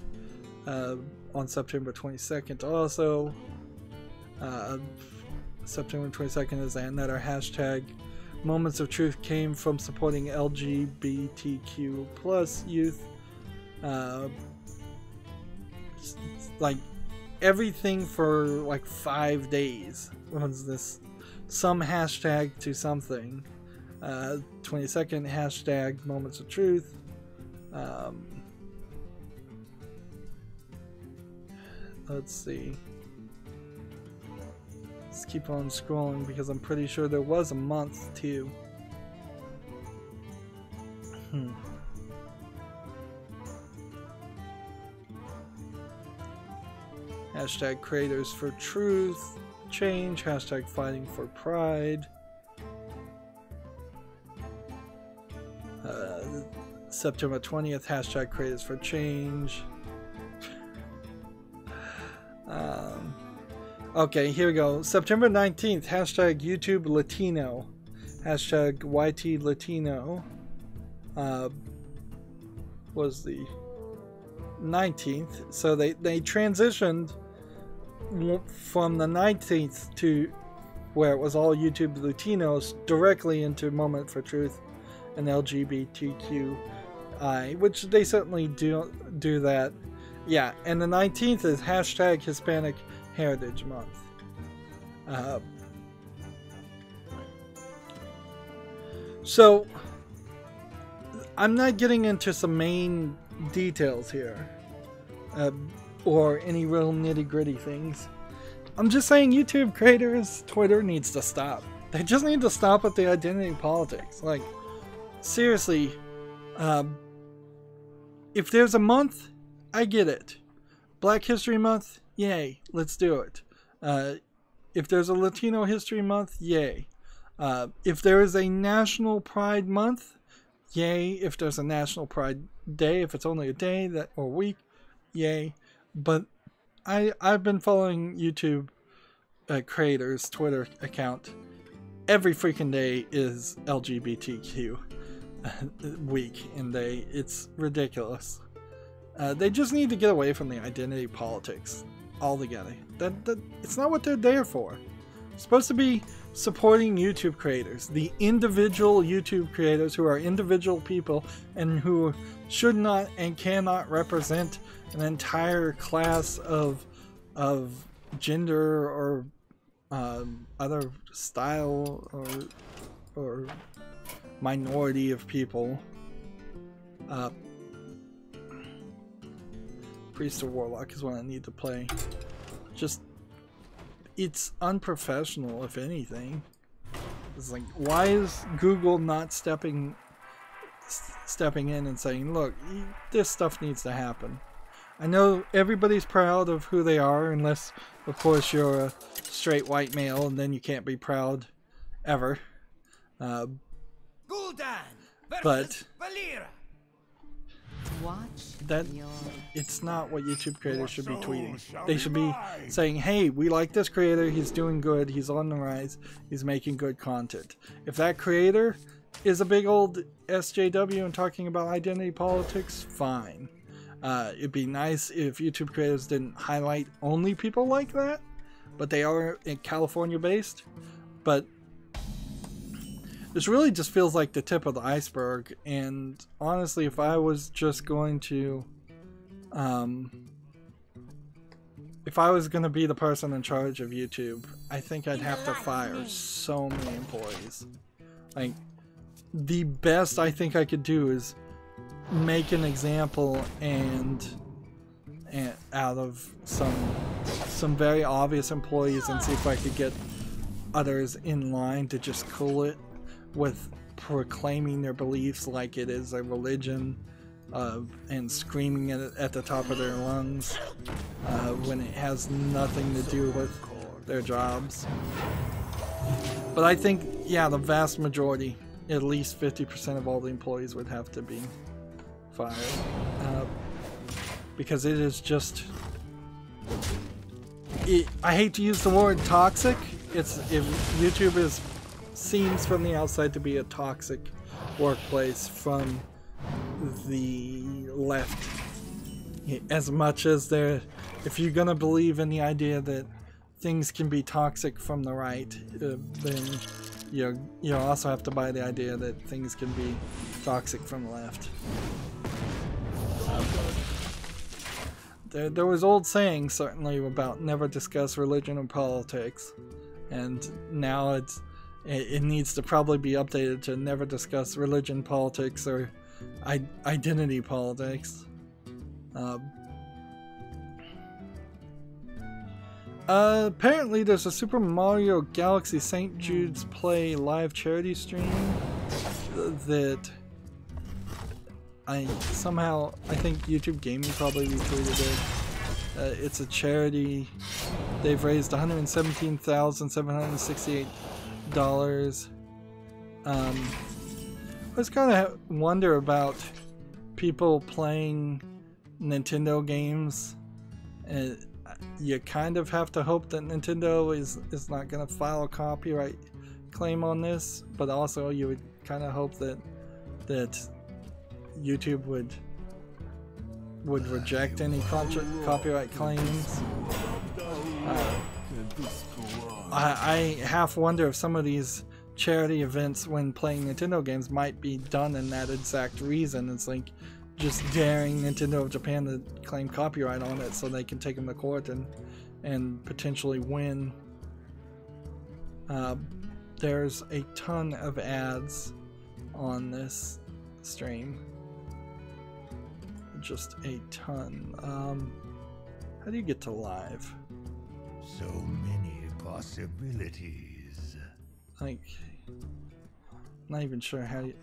on September 22nd also. September 22nd is another hashtag. Moments of Truth came from supporting LGBTQ plus youth. Like everything for like 5 days was this some hashtag to something. 22nd hashtag Moments of Truth. Let's see. Let's keep on scrolling because I'm pretty sure there was a month too. Hashtag Creators for Truth Change. Hashtag Fighting for Pride. September 20th, hashtag Creators for Change. Okay, here we go. September 19th, hashtag YouTube Latino. Hashtag YT Latino. Was the 19th. So they transitioned from the 19th to where it was all YouTube Latinos directly into Moment for Truth and LGBTQI, which they certainly do that. Yeah, and the 19th is hashtag Hispanic Heritage Month. So I'm not getting into some main details here, or any real nitty-gritty things. I'm just saying YouTube creators, Twitter needs to stop. They just need to stop with the identity politics. Like, seriously, if there's a month, I get it. Black History Month, yay, let's do it. If there's a Latino History Month, yay. If there is a National Pride Month, yay. If there's a National Pride Day, if it's only a day or week, yay. But I've been following YouTube creators' Twitter account. Every freaking day is LGBTQ week and day. It's ridiculous. They just need to get away from the identity politics altogether. That it's not what they're there for. They're supposed to be supporting YouTube creators, the individual YouTube creators who are individual people and who should not and cannot represent an entire class of gender or other style or minority of people. Priest or Warlock is what I need to play. Just, it's unprofessional, if anything. It's like, why is Google not stepping in and saying, look, this stuff needs to happen? I know everybody's proud of who they are, unless, of course, you're a straight white male, and then you can't be proud ever. But it's not what YouTube creators should be tweeting. They should be saying, hey, we like this creator, he's doing good, he's on the rise, he's making good content. If that creator is a big old SJW and talking about identity politics, fine. It'd be nice if YouTube creators didn't highlight only people like that, but they are California based. But this really just feels like the tip of the iceberg, and honestly, if I was just going to if I was going to be the person in charge of YouTube, I think I'd have to fire so many employees. Like, the best I think I could do is make an example and out of some very obvious employees and see if I could get others in line to just cool it with proclaiming their beliefs like it is a religion, and screaming it at the top of their lungs when it has nothing to do with their jobs. But I think, yeah, the vast majority, at least 50% of all the employees would have to be fired. Because it is just... I hate to use the word toxic. If YouTube seems from the outside to be a toxic workplace from the left. As much as if you're gonna believe in the idea that things can be toxic from the right, then you also have to buy the idea that things can be toxic from the left. There was old sayings certainly about never discuss religion or politics, and now it needs to probably be updated to never discuss religion, politics, or identity politics. Apparently there's a Super Mario Galaxy St. Jude's Play live charity stream that I think YouTube Gaming probably retweeted it. It's a charity. They've raised $117,768. I was kind of wonder about people playing Nintendo games. You kind of have to hope that Nintendo is not going to file a copyright claim on this, but also you would kind of hope that YouTube would reject any copyright claims. I half wonder if some of these charity events when playing Nintendo games might be done in that exact reason. It's like just daring Nintendo of Japan to claim copyright on it so they can take them to court and potentially win. There's a ton of ads on this stream. Just a ton. How do you get to live? So many possibilities. Like, not even sure how you...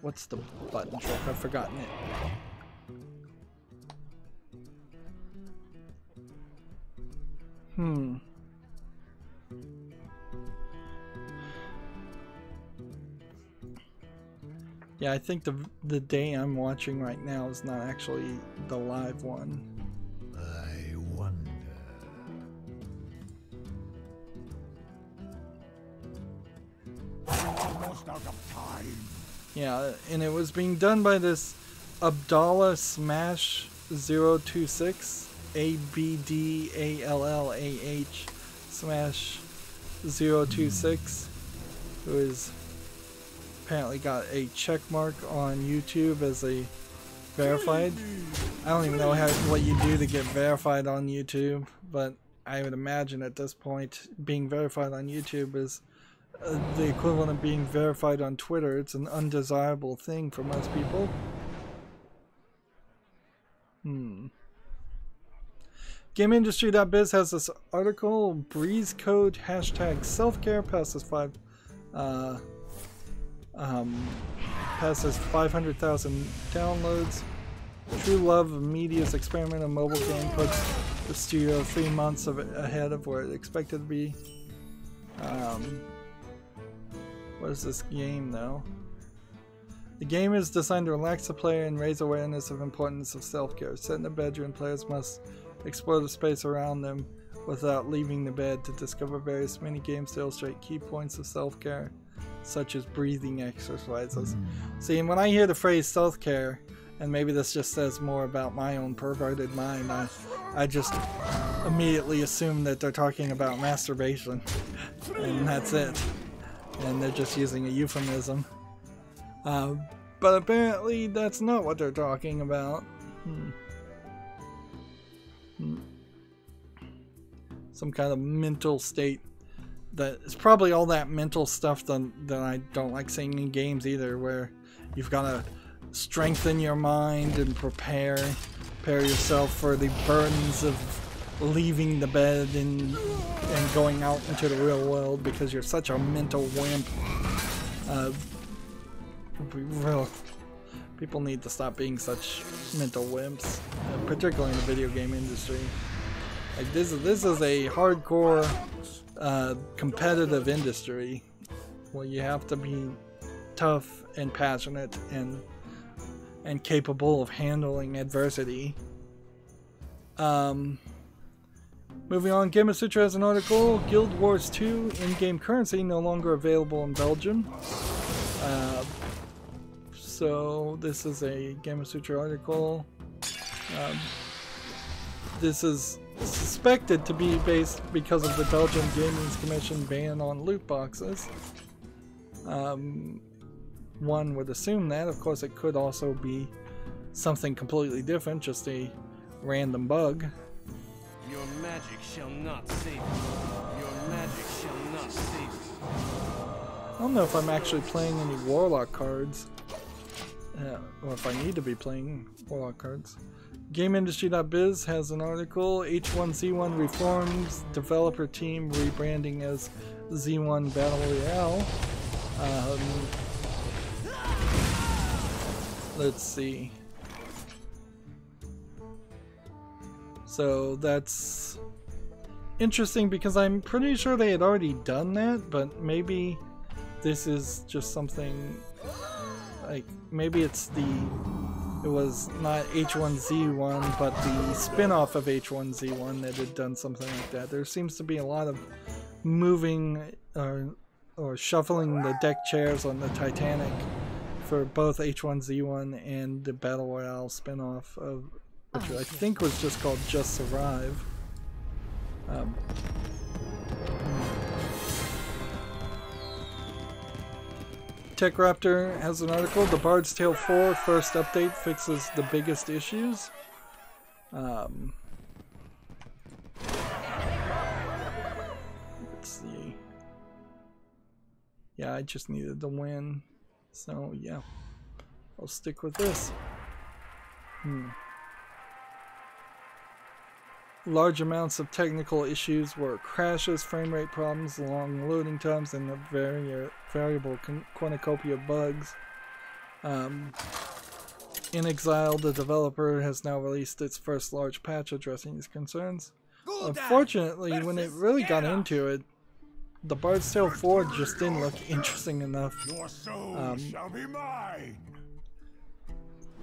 What's the button trick? I've forgotten it. Yeah, I think the day I'm watching right now is not actually the live one. I wonder. Almost out of time. Yeah, and it was being done by this Abdallah Smash 026, ABDALLAH Smash 026, who is apparently got a check mark on YouTube as a verified. I don't even know what you do to get verified on YouTube, but I would imagine at this point being verified on YouTube is the equivalent of being verified on Twitter. It's an undesirable thing for most people. GameIndustry.biz has this article: Breeze Code hashtag self-care passes 500,000 downloads. True Love of Media's experimental mobile game puts the studio 3 months ahead of where it expected to be. What is this game though? The game is designed to relax the player and raise awareness of the importance of self-care. Set in a bedroom, players must explore the space around them without leaving the bed to discover various mini-games to illustrate key points of self-care, such as breathing exercises. See, and when I hear the phrase self-care, and maybe this just says more about my own perverted mind, I just immediately assume that they're talking about masturbation, and that's it. And they're just using a euphemism. But apparently that's not what they're talking about. some kind of mental state. That it's probably all that mental stuff that I don't like seeing in games either, where you've got to strengthen your mind and prepare yourself for the burdens of leaving the bed and going out into the real world because you're such a mental wimp. People need to stop being such mental wimps, particularly in the video game industry. Like this is a hardcore competitive industry where you have to be tough and passionate and capable of handling adversity. Moving on, Gamasutra has an article, Guild Wars 2 in-game currency no longer available in Belgium. So this is a Gamasutra article. This is suspected to be based because of the Belgian Gaming Commission ban on loot boxes. One would assume that. Of course, it could also be something completely different, just a random bug. Your magic shall not save you. Your magic shall not save you. I don't know if I'm actually playing any Warlock cards. Or if I need to be playing Warlock cards. GameIndustry.biz has an article, H1Z1 reforms developer team rebranding as Z1 Battle Royale. Let's see. So that's interesting because I'm pretty sure they had already done that, but maybe this is just something like maybe it was not H1Z1 but the spin-off of H1Z1 that had done something like that. There seems to be a lot of moving or shuffling the deck chairs on the Titanic for both H1Z1 and the Battle Royale spin-off of which I think was just called Just Survive. TechRaptor has an article, The Bard's Tale 4 first update fixes the biggest issues. Let's see. Yeah, I just needed to win. So yeah, I'll stick with this. Large amounts of technical issues were crashes, frame rate problems, long loading times, and a variable cornucopia of bugs. In Exile, the developer has now released its first large patch addressing these concerns. Unfortunately, when it really got into it, the Bard's Tale 4 just didn't look interesting enough Your soul shall be mine.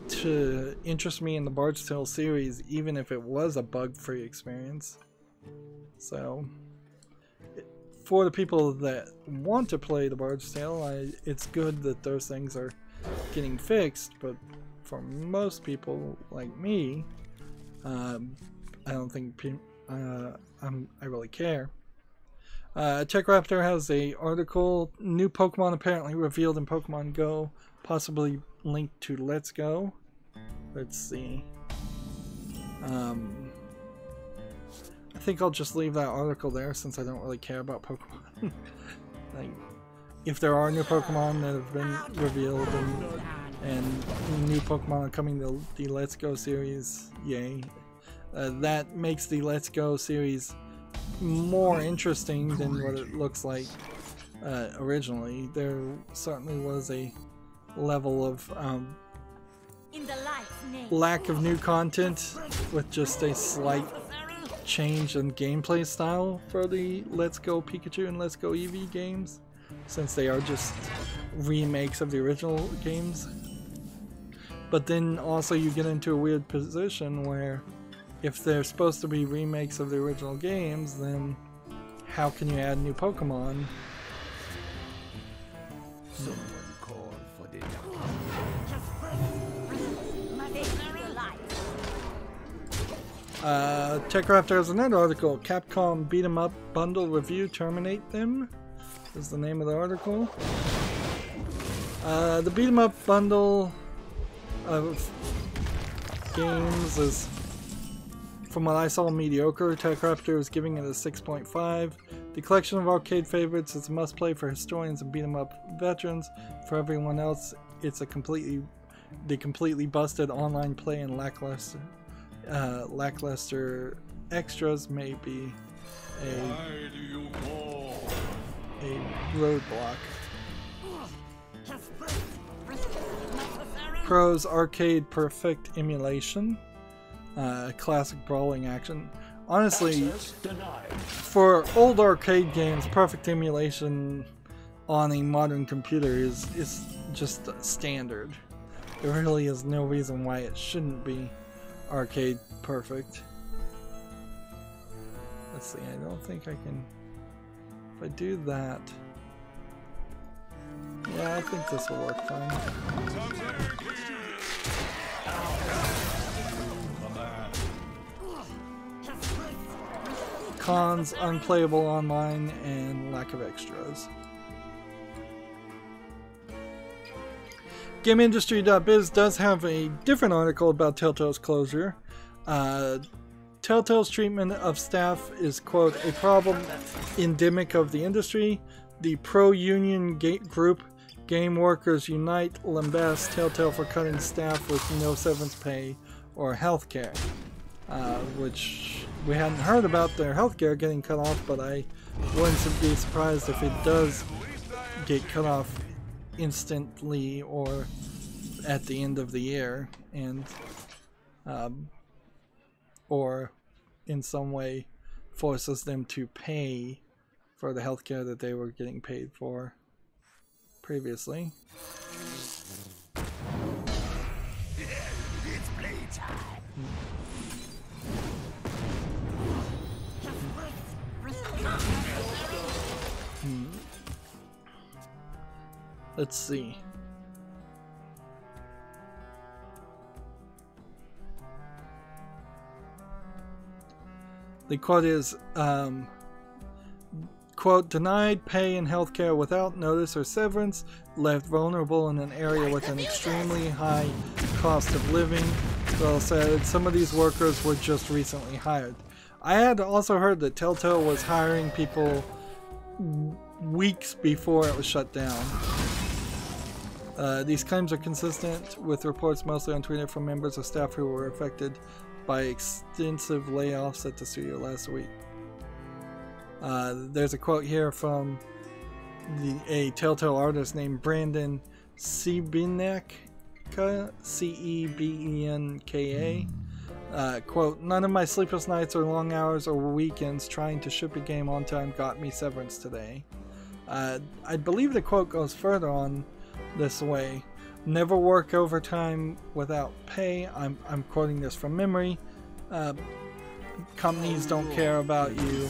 to interest me in the Bard's Tale series, even if it was a bug-free experience. So, for the people that want to play the Bard's Tale, it's good that those things are getting fixed, but for most people like me, I don't think I really care. TechRaptor has a article, new Pokemon apparently revealed in Pokemon Go, possibly linked to Let's Go. Let's see. I think I'll just leave that article there since I don't really care about Pokemon. Like, if there are new Pokemon that have been revealed and new Pokemon are coming to the Let's Go series, yay. That makes the Let's Go series more interesting than what it looks like originally. There certainly was a level of lack of new content with just a slight change in gameplay style for the Let's Go Pikachu and Let's Go Eevee games, since they are just remakes of the original games. But then also you get into a weird position where if they're supposed to be remakes of the original games, then how can you add new Pokemon? TechRaptor has another article, Capcom Beat 'em Up Bundle Review, Terminate Them is the name of the article. The Beat 'em Up bundle of games is from what I saw, mediocre. TechRaptor is giving it a 6.5. The collection of arcade favorites is a must-play for historians and beat-em-up veterans. For everyone else, it's the completely busted online play and lackluster extras may be a roadblock. Pros Arcade Perfect Emulation, classic brawling action. Honestly, for old arcade games, perfect emulation on a modern computer is just standard. There really is no reason why it shouldn't be arcade perfect. Let's see, I don't think I can... If I do that... Yeah, I think this will work fine. Cons, unplayable online, and lack of extras. GameIndustry.biz does have a different article about Telltale's closure. Telltale's treatment of staff is, quote, a problem endemic of the industry. The pro-union group Game Workers Unite lambasts Telltale for cutting staff with no severance pay or health care. Which we hadn't heard about their healthcare getting cut off, but I wouldn't be surprised if it does get cut off instantly or at the end of the year, and or in some way forces them to pay for the healthcare that they were getting paid for previously. It's playtime. Let's see. The quote is, quote, denied pay and healthcare without notice or severance, left vulnerable in an area with an extremely high cost of living. Well said, some of these workers were just recently hired. I had also heard that Telltale was hiring people weeks before it was shut down. These claims are consistent with reports mostly on Twitter from members of staff who were affected by extensive layoffs at the studio last week. There's a quote here from a Telltale artist named Brandon Sebenka, C-E-B-E-N-K-A. Quote, none of my sleepless nights or long hours or weekends trying to ship a game on time got me severance today. I believe the quote goes further on this way. Never work overtime without pay. I'm quoting this from memory. Companies don't care about you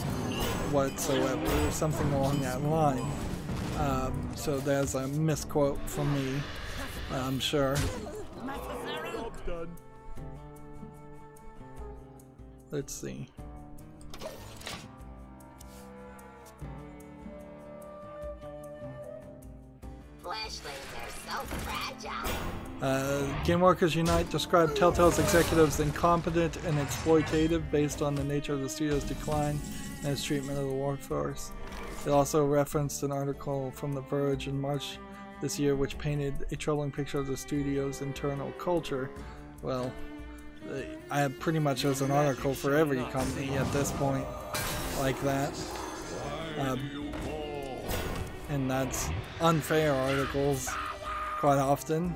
whatsoever, or something along that line. So there's a misquote from me, I'm sure. Let's see. Game Workers Unite described Telltale's executives incompetent and exploitative based on the nature of the studio's decline and its treatment of the workforce. It also referenced an article from The Verge in March this year which painted a troubling picture of the studio's internal culture. Well, I pretty much there's an article for every company at this point like that. And that's unfair articles quite often.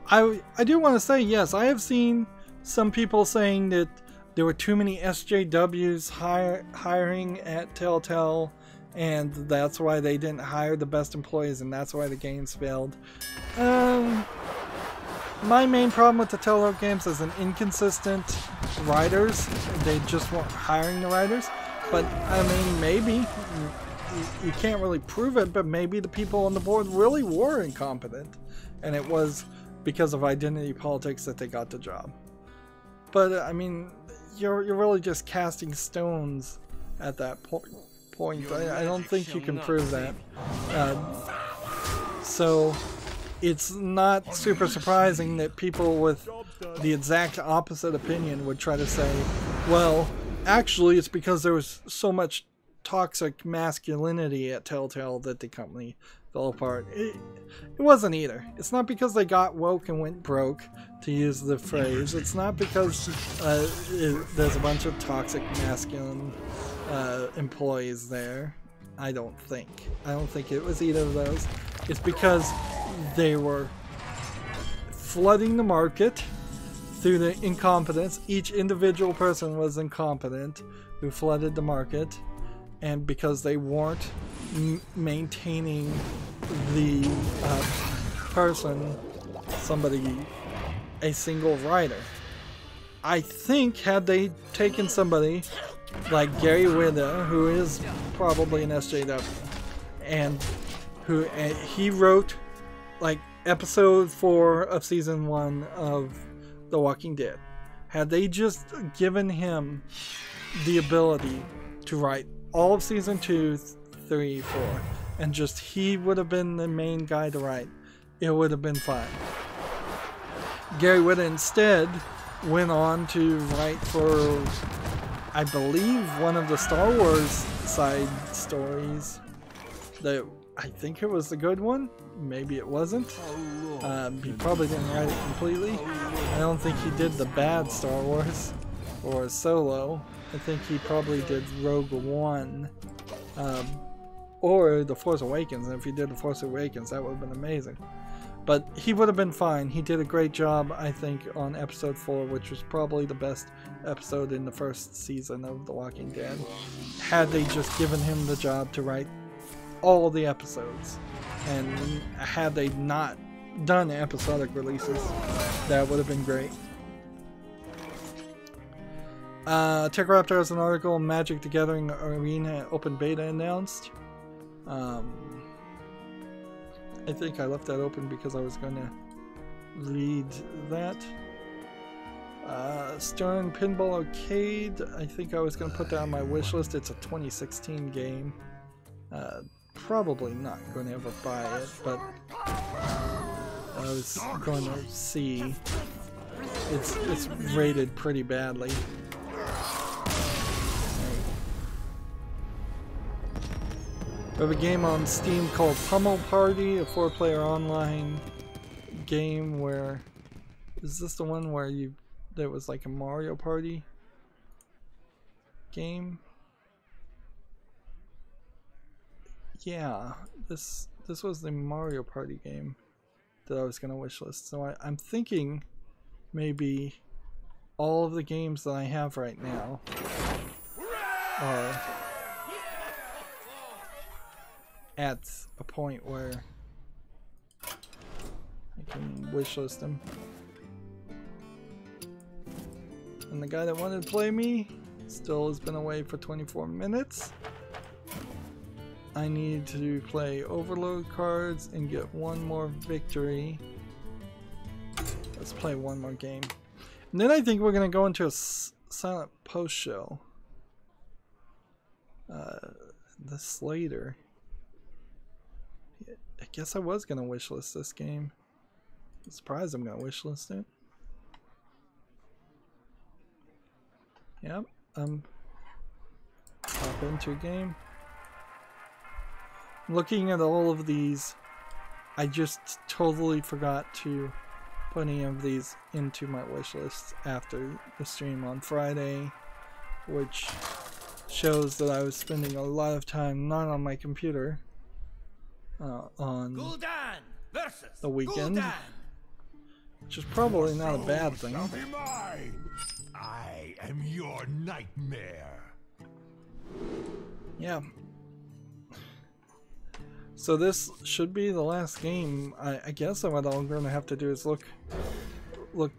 I do want to say, yes, I have seen some people saying that there were too many SJWs hiring at Telltale, and that's why they didn't hire the best employees, and that's why the games failed. My main problem with the Telltale games is an inconsistent writers. They just weren't hiring the writers. But, I mean, maybe. You can't really prove it, but maybe the people on the board really were incompetent. And it was because of identity politics that they got the job. But, I mean, you're really just casting stones at that point. I don't think you can prove that. So, it's not super surprising that people with the exact opposite opinion would try to say, well, actually it's because there was so much toxic masculinity at Telltale that the company fell apart. It wasn't either. It's not because they got woke and went broke, to use the phrase. It's not because there's a bunch of toxic masculine employees there. I don't think it was either of those. It's because they were flooding the market through the incompetence. Each individual person was incompetent who flooded the market, and because they weren't maintaining the person, a single writer. I think had they taken somebody like Gary Whitta, who is probably an SJW, and he wrote like episode 4 of season 1 of The Walking Dead. Had they just given him the ability to write all of season 2, 3, 4, and just he would have been the main guy to write, it would have been fine. Gary Whitta instead went on to write for, I believe, one of the Star Wars side stories. I think it was the good one. Maybe it wasn't. He probably didn't write it completely. I don't think he did the bad Star Wars or Solo. I think he probably did Rogue One or The Force Awakens. And if he did The Force Awakens, that would have been amazing. But he would have been fine. He did a great job, I think, on episode 4, which was probably the best episode in the first season of The Walking Dead. Had they just given him the job to write all the episodes, and had they not done episodic releases, that would have been great. TechRaptor has an article, Magic the Gathering Arena Open Beta announced. I think I left that open because I was going to read that. Stern Pinball Arcade, I think I was going to put that on my wish list. It's a 2016 game. Probably not going to ever buy it, but I was going to see. It's rated pretty badly. We have a game on Steam called Pummel Party, a 4-player online game where... Is this the one where there was like a Mario Party game? Yeah, this was the Mario Party game that I was going to wishlist. So I'm thinking maybe all of the games that I have right now are at a point where I can wishlist them. And the guy that wanted to play me still has been away for 24 minutes. I need to play overload cards and get one more victory. Let's play one more game. And then I think we're going to go into a silent post show. The Slater. I guess I was going to wishlist this game. I'm surprised I'm going to wishlist it. Yep, hop into a game. Looking at all of these, I just totally forgot to put any of these into my wish list after the stream on Friday, which shows that I was spending a lot of time not on my computer on the weekend, which is probably not a bad thing. I am your nightmare. Yeah. So this should be the last game. I guess what I'm going to have to do is look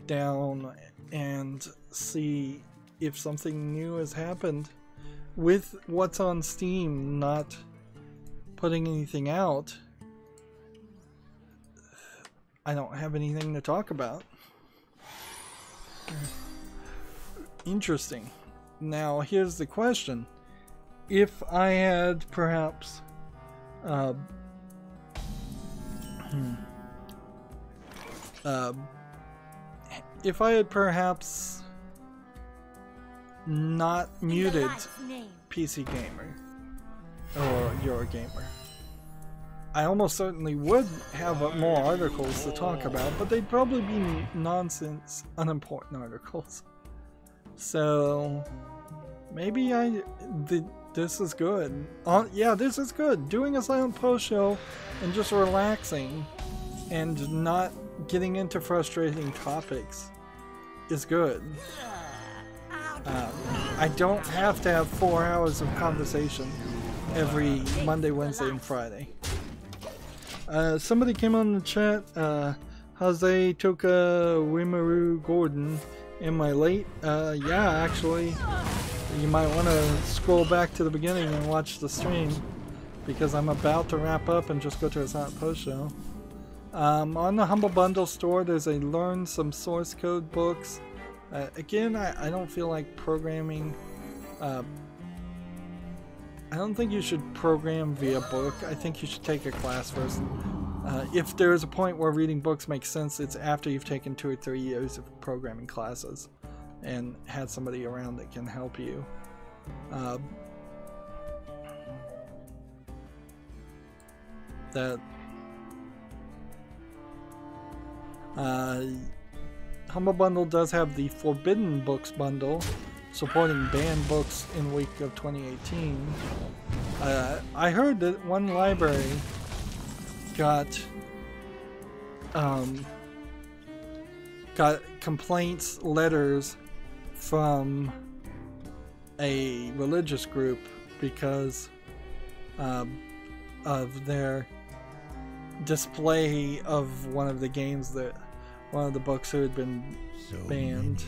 down and see if something new has happened with what's on Steam not putting anything out. I don't have anything to talk about. Interesting. Now here's the question. If I had perhaps If I had perhaps not muted PC Gamer or Eurogamer, I almost certainly would have more articles to talk about, but they'd probably be nonsense, unimportant articles. So maybe this is good. Yeah, this is good. Doing a silent post show and just relaxing and not getting into frustrating topics is good. I don't have to have 4 hours of conversation every Monday, Wednesday, and Friday. Somebody came on the chat, Jose Toka Wimaru Gordon. Am I late? Yeah, actually. You might want to scroll back to the beginning and watch the stream, because I'm about to wrap up and just go to a silent post show. On the Humble Bundle store, there's a learn some source code books. Again, I don't feel like programming. I don't think you should program via book. I think you should take a class first. If there is a point where reading books makes sense, it's after you've taken 2 or 3 years of programming classes and had somebody around that can help you. Humble Bundle does have the Forbidden Books bundle, supporting banned books in week of 2018. I heard that one library got complaints letters from a religious group because of their display of one of the games that one of the books had been banned.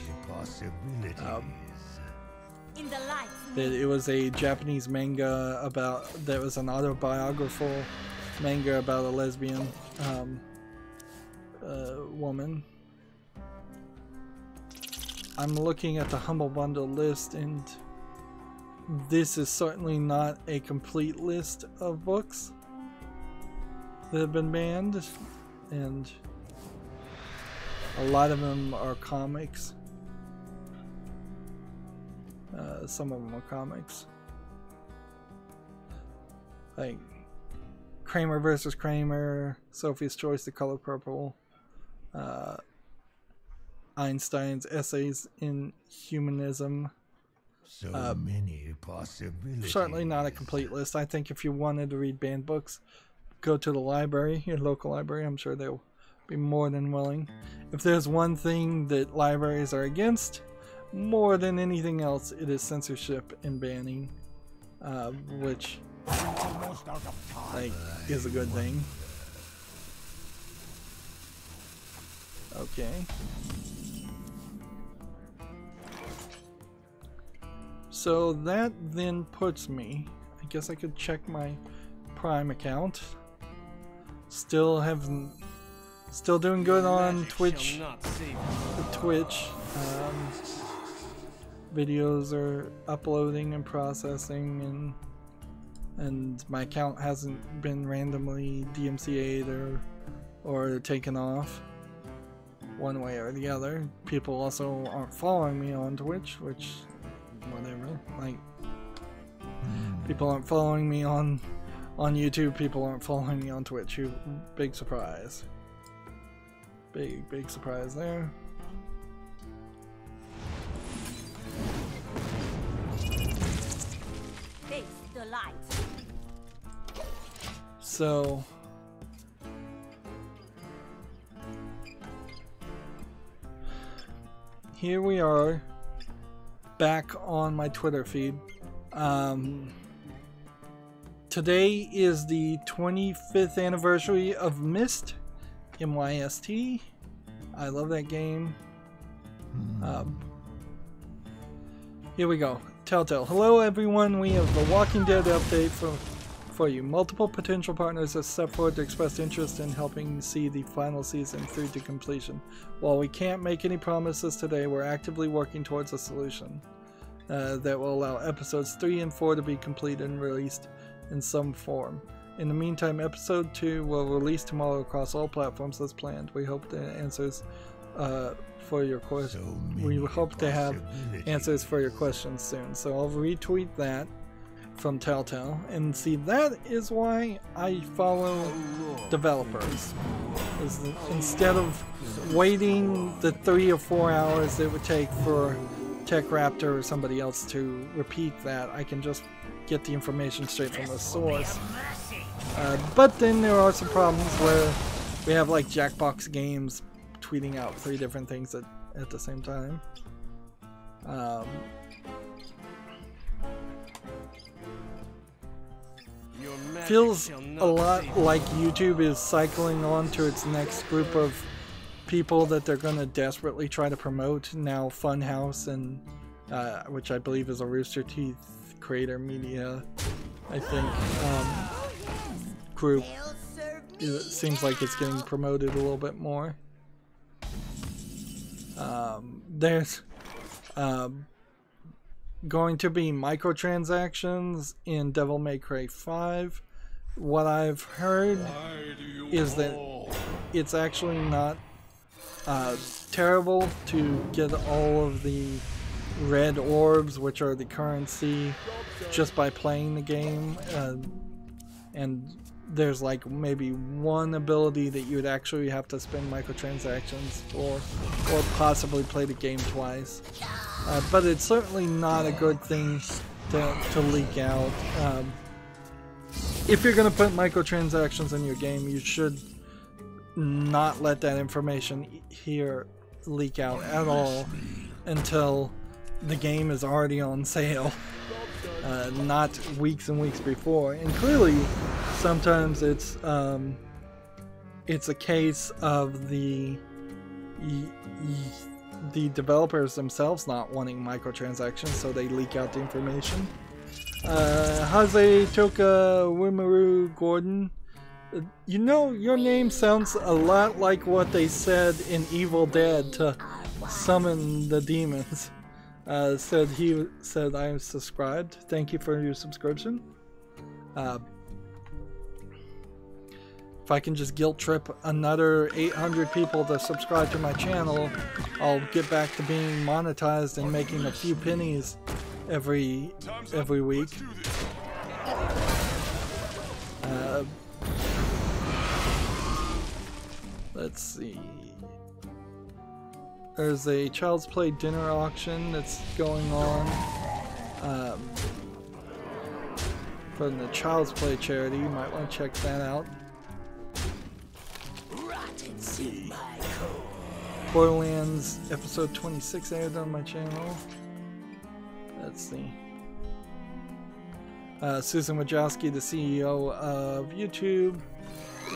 That it was a Japanese manga that was an autobiographical manga about a lesbian woman. I'm looking at the Humble Bundle list, and this is certainly not a complete list of books that have been banned, and a lot of them are comics. Some of them are comics. Like Kramer versus Kramer, Sophie's Choice, The Color Purple, Einstein's Essays in Humanism. So many possibilities. Certainly not a complete list. I think if you wanted to read banned books, go to the library, your local library. I'm sure they'll be more than willing. If there's one thing that libraries are against, more than anything else, it is censorship and banning, which is a good thing. Okay. So that then puts me, I guess I could check my Prime account. Still doing good on Twitch. Videos are uploading and processing, and my account hasn't been randomly DMCA'd or taken off one way or the other. People also aren't following me on Twitch, which whatever. Like, people aren't following me on YouTube. People aren't following me on Twitch. Big surprise. Big surprise there. Face the light. So here we are back on my Twitter feed. Today is the 25th anniversary of Myst, MYST. I love that game. Here we go. Telltale. Hello everyone, we have the Walking Dead update for you. Multiple potential partners have stepped forward to express interest in helping see the final season through to completion. While we can't make any promises today, we're actively working towards a solution that will allow episodes 3 and 4 to be completed and released in some form. In the meantime, episode 2 will release tomorrow across all platforms as planned. We hope the answers for your questions. We hope to have answers for your questions soon. So I'll retweet that from Telltale, and see, that is why I follow developers. Instead of waiting the 3 or 4 hours it would take for TechRaptor or somebody else to repeat that, I can just get the information straight from the source. But then there are some problems where we have like Jackbox Games tweeting out 3 different things at the same time. Feels a lot like YouTube is cycling on to its next group of people that they're going to desperately try to promote. Now Funhouse, and which I believe is a Rooster Teeth creator media, I think, group. It seems like it's getting promoted a little bit more. There's going to be microtransactions in Devil May Cry 5. What I've heard is that it's actually not terrible to get all of the red orbs, which are the currency, just by playing the game. And there's like maybe one ability that you would actually have to spend microtransactions for, or possibly play the game twice. But it's certainly not a good thing to leak out. If you're going to put microtransactions in your game, you should not let that information here leak out at all until the game is already on sale, not weeks and weeks before. And clearly, sometimes it's a case of the developers themselves not wanting microtransactions, so they leak out the information. Haze Toka Wimaru Gordon, you know, your name sounds a lot like what they said in Evil Dead to summon the demons. He said I am subscribed. Thank you for your subscription. If I can just guilt trip another 800 people to subscribe to my channel, I'll get back to being monetized and making a few pennies every week. Let's see. There's a Child's Play dinner auction that's going on from the Child's Play charity. You might want to check that out. Let's see. Borderlands episode 26 aired on my channel. Let's see. Susan Wojcicki, the CEO of YouTube,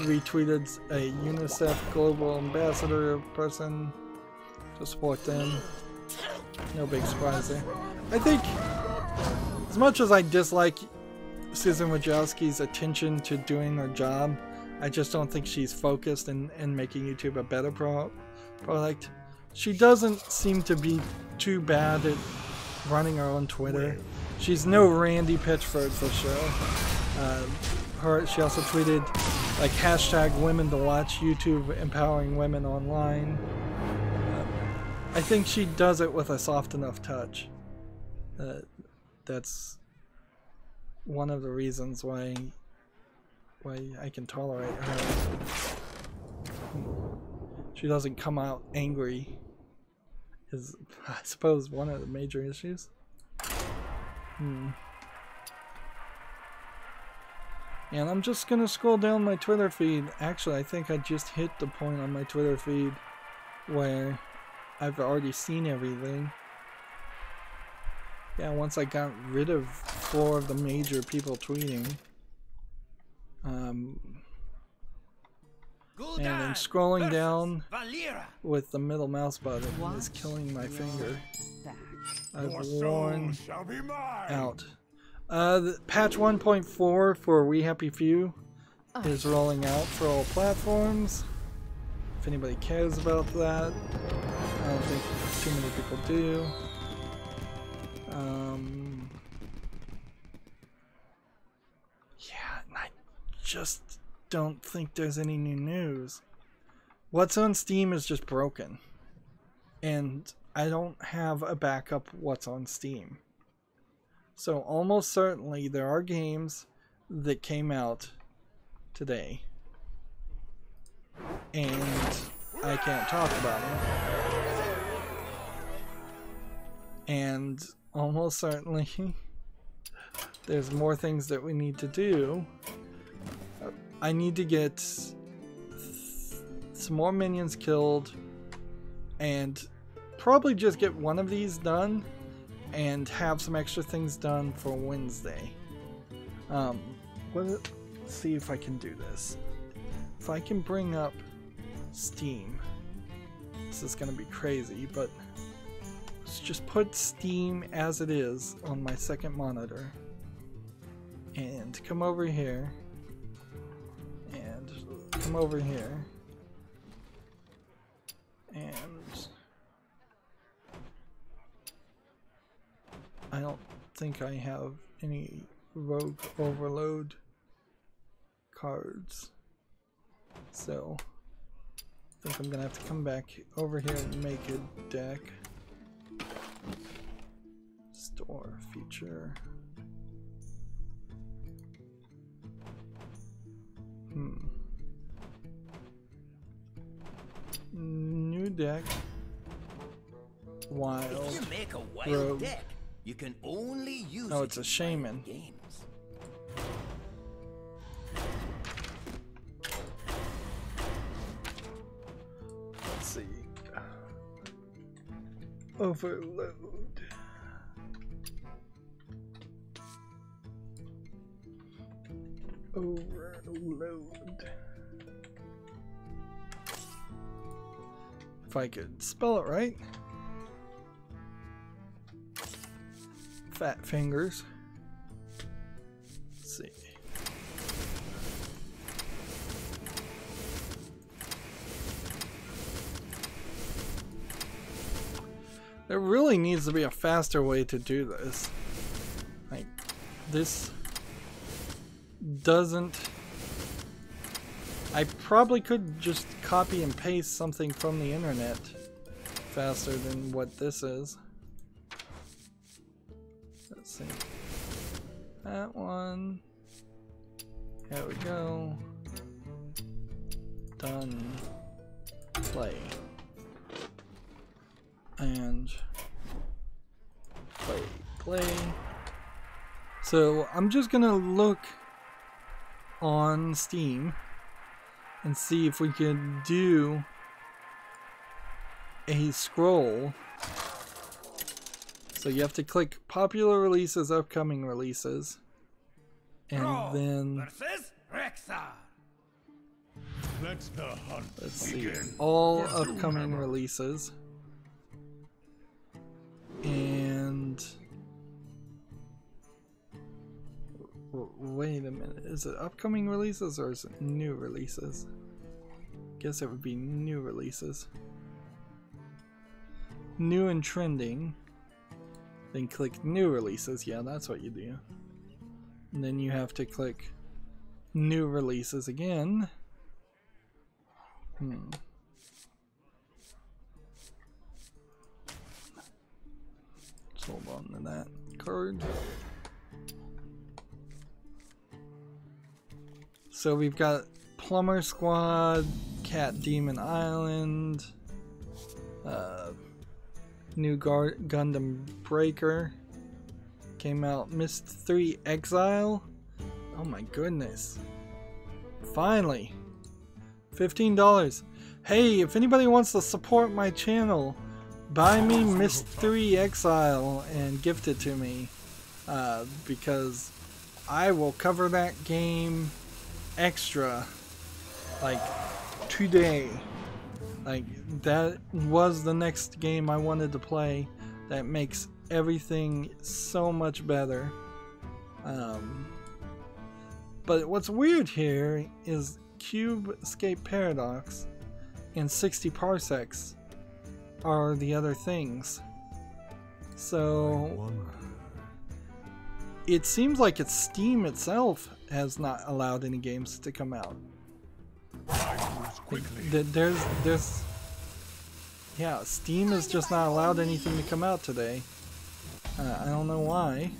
retweeted a UNICEF global ambassador person to support them. No big surprise there. I think, as much as I dislike Susan Wojcicki's attention to doing her job, I just don't think she's focused in making YouTube a better product. She doesn't seem to be too bad at running her own Twitter. She's no Randy Pitchford for sure. She also tweeted like hashtag women to watch YouTube empowering women online. I think she does it with a soft enough touch. That's one of the reasons why I can tolerate her. She doesn't come out angry is, I suppose, one of the major issues. And I'm just gonna scroll down my Twitter feed. Actually, I think I just hit the point on my Twitter feed where I've already seen everything. Yeah, once I got rid of 4 of the major people tweeting. And then scrolling down with the middle mouse button is killing my finger. I've worn out. Patch 1.4 for We Happy Few is rolling out for all platforms. If anybody cares about that, I don't think too many people do. Yeah, just don't think there's any new news. What's on Steam is just broken. And I don't have a backup what's on Steam. So almost certainly there are games that came out today. And I can't talk about them. And almost certainly there's more things that we need to do. I need to get some more minions killed and probably just get one of these done and have some extra things done for Wednesday. Let's see if I can do this. If I can bring up Steam. This is gonna be crazy, but let's just put Steam as it is on my second monitor and come over here and come over here and I don't think I have any Rogue Overload cards, so I think I'm gonna have to come back over here and make a deck. Store feature. New deck. Wild. If you make a wild Rogue. deck, you can only use Oh, it it's a in shaman. games. Let's see. Overload. Overload. If I could spell it right. Fat fingers. Let's see. There really needs to be a faster way to do this. Like, this doesn't... I probably could just copy and paste something from the internet faster than what this is. Let's see. That one. There we go. Done. Play. And play. So I'm just gonna look on Steam and see if we can do a scroll. So you have to click popular releases, upcoming releases, and then Let's the hunt. let's see, all upcoming releases. And wait a minute, is it upcoming releases or is it new releases? Guess it would be new releases. New and trending. Then click new releases. Yeah, that's what you do. And then you have to click new releases again. Let's hold on to that card. So we've got Plumber Squad, Cat Demon Island, new Gundam Breaker came out, Myst 3 Exile. Oh my goodness. Finally. $15. Hey, if anybody wants to support my channel, buy me Myst 3 Exile and gift it to me. Because I will cover that game extra, like, today. Like, that was the next game I wanted to play that makes everything so much better. But what's weird here is Cube Escape Paradox and 60 Parsecs are the other things. So it seems like it's Steam itself has not allowed any games to come out. Quickly. There's yeah, Steam has just not allowed anything to come out today. I don't know why.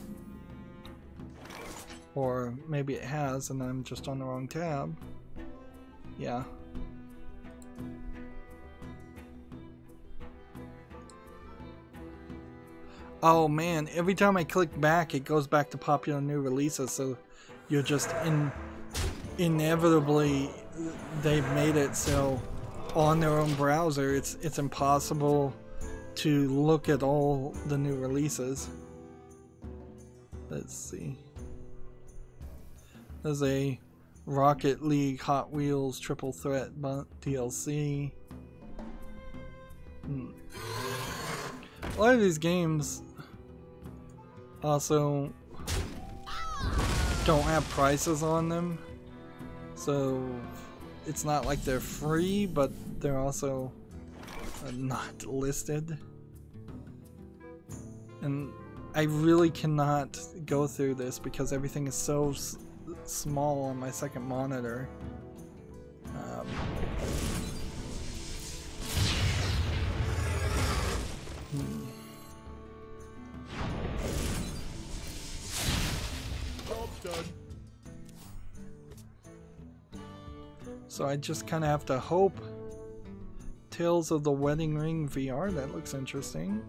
Or maybe it has and I'm just on the wrong tab. Yeah. Oh man, every time I click back it goes back to popular new releases, so you're just inevitably they've made it so on their own browser it's impossible to look at all the new releases. Let's see. There's a Rocket League Hot Wheels Triple Threat DLC. A lot of these games also don't have prices on them, so it's not like they're free, but they're also not listed. And I really cannot go through this because everything is so small on my second monitor. Job's done. So I just kind of have to hope. Tales of the Wedding Ring VR, that looks interesting.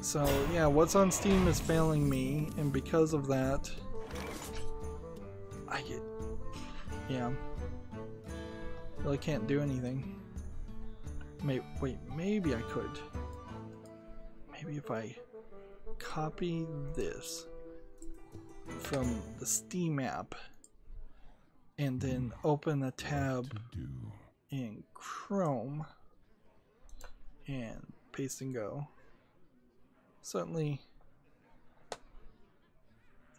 So yeah, what's on Steam is failing me, and because of that, yeah, really can't do anything. Wait, maybe I could. Maybe if I copy this from the Steam app and then open a tab in Chrome and paste and go. Certainly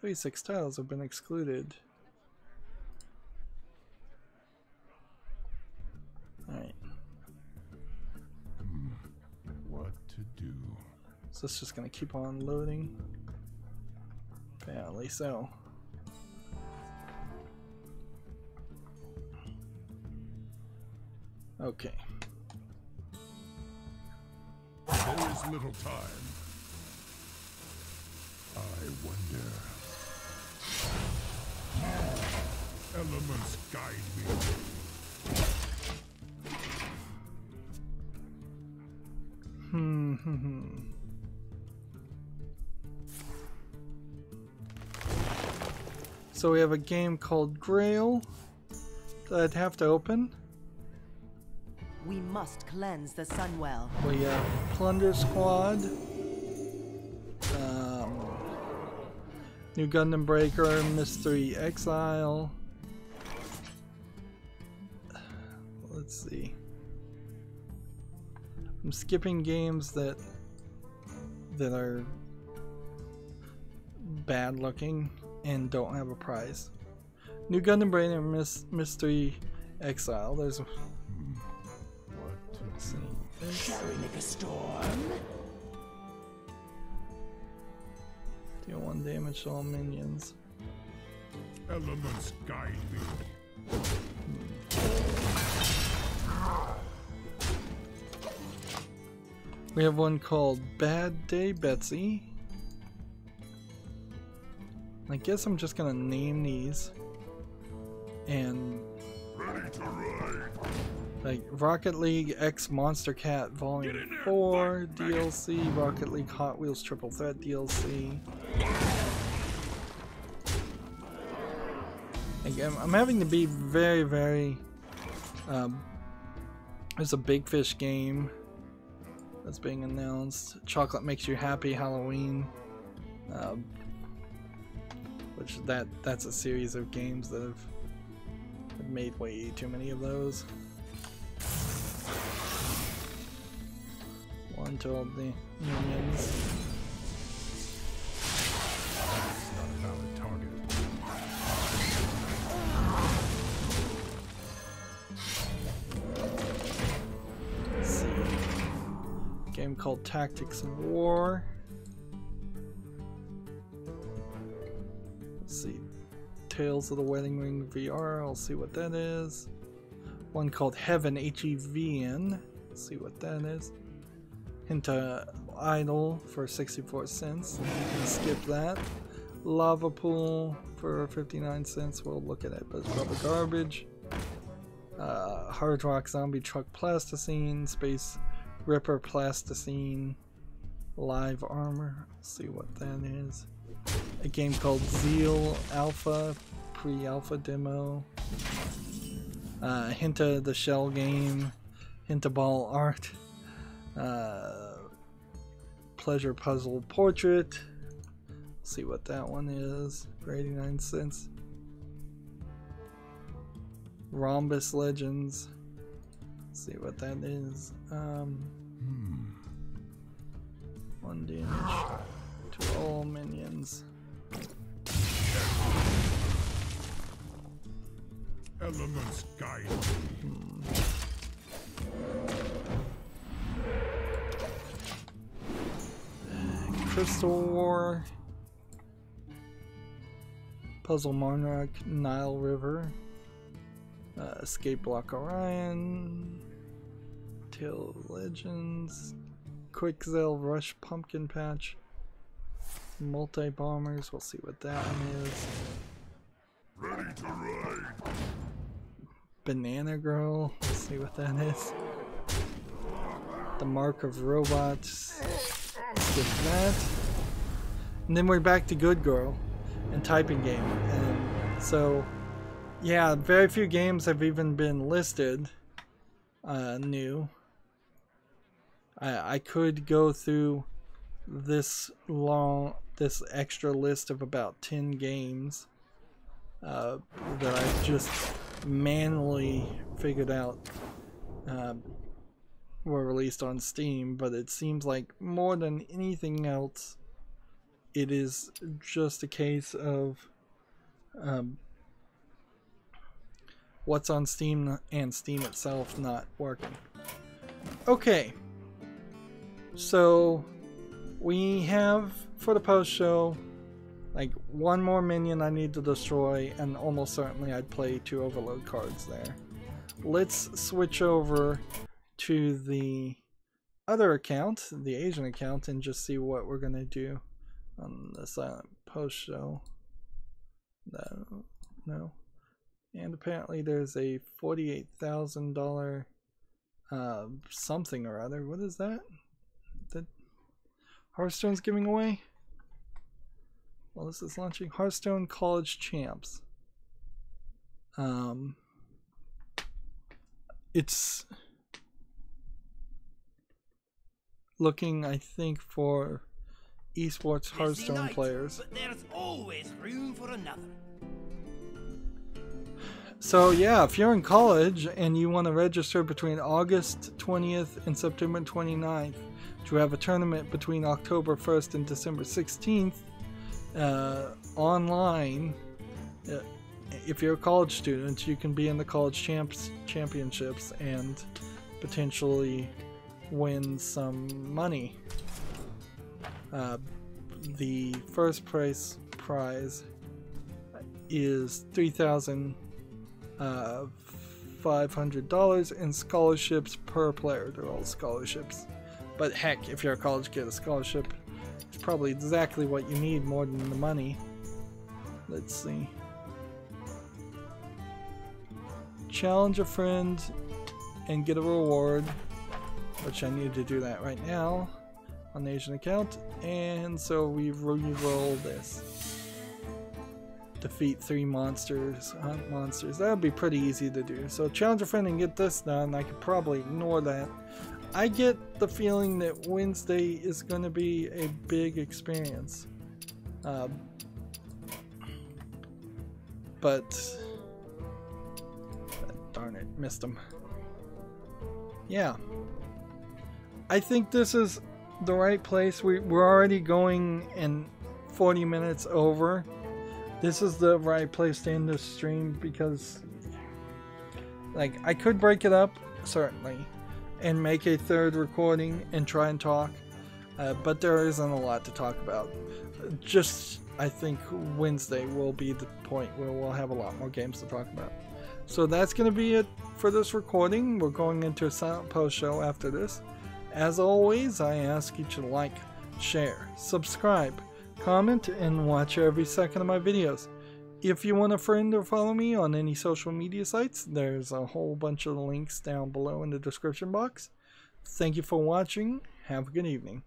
36 titles have been excluded. Alright. What to do? So it's just gonna keep on loading? Apparently so. Okay. There is little time. I wonder. Elements guide me. So we have a game called Grail that I'd have to open. We must cleanse the Sunwell. We have Plunder Squad. New Gundam Breaker, Mystery Exile. Let's see. I'm skipping games that are bad looking and don't have a prize. New Gundam Breaker, Mystery Exile. There's What to do? Shall we make a storm? deal 1 damage to all minions. Elements guide me. We have one called Bad Day Betsy. I guess I'm just gonna name these. And Ready to ride. like Rocket League X Monster Cat Volume 4 DLC, Rocket League Hot Wheels Triple Threat DLC. Again, I'm having to be very, very. There's a Big Fish game that's being announced. Chocolate Makes You Happy Halloween, which that's a series of games that have made way too many of those. One to all the minions. Not a valid target. Let's see. Game called Tactics of War. Let's see. Tales of the Wedding Ring VR. I'll see what that is. One called Heaven, H-E-V-N. Let's see what that is. Hinta Idol for 64 cents. You can skip that. Lava Pool for 59 cents. We'll look at it, but it's probably garbage. Hard Rock Zombie Truck Plasticine. Space Ripper Plasticine. Live Armor. Let's see what that is. A game called Zeal Alpha. Pre-alpha demo. Hinta the Shell game. Hinta Ball Art. Pleasure Puzzle Portrait. See what that one is for 89 cents. Rhombus Legends. See what that is. 1 damage to all minions. Elements guide me. Crystal War. Puzzle Monarch, Nile River, Escape Block Orion, Tale of Legends, Quickzel Rush Pumpkin Patch, Multi Bombers. We'll see what that one is. Ready to ride. Banana Girl. We'll see what that is. The Mark of Robots. Skip that. And then we're back to Good Girl and Typing Game. And so, yeah, very few games have even been listed new. I could go through this extra list of about 10 games that I've just manually figured out were released on Steam, but it seems like more than anything else it is just a case of what's on Steam and Steam itself not working. Okay, so we have for the post show like one more minion I need to destroy, and almost certainly I'd play 2 overload cards there. Let's switch over to the other account, the Asian account, and just see what we're gonna do on the silent post show. No. And apparently there's a $48,000 something or other. What is that? That Hearthstone's giving away? Well, this is launching Hearthstone College Champs. It's looking, I think, for esports Hearthstone players. But there's always room for another. So yeah, if you're in college and you want to register between August 20th and September 29th to have a tournament between October 1st and December 16th online, if you're a college student, you can be in the college championships and potentially win some money. The first prize is $3,500 in scholarships per player. They're all scholarships. But heck, if you're a college kid, a scholarship is probably exactly what you need more than the money. Let's see. Challenge a friend and get a reward, which I need to do that right now on the Asian account. And so we re-roll this. Defeat 3 monsters, hunt monsters. That would be pretty easy to do. So challenge a friend and get this done. I could probably ignore that. I get the feeling that Wednesday is going to be a big experience. But darn it, missed him. Yeah, I think this is the right place. We're already going in 40 minutes over. This is the right place to end this stream because, like, I could break it up, certainly, and make a 3rd recording and try and talk, but there isn't a lot to talk about. Just I think Wednesday will be the point where we'll have a lot more games to talk about. So that's going to be it for this recording. We're going into a silent post show after this. As always, I ask you to like, share, subscribe, comment, and watch every second of my videos. If you want a friend or follow me on any social media sites, there's a whole bunch of links down below in the description box. Thank you for watching. Have a good evening.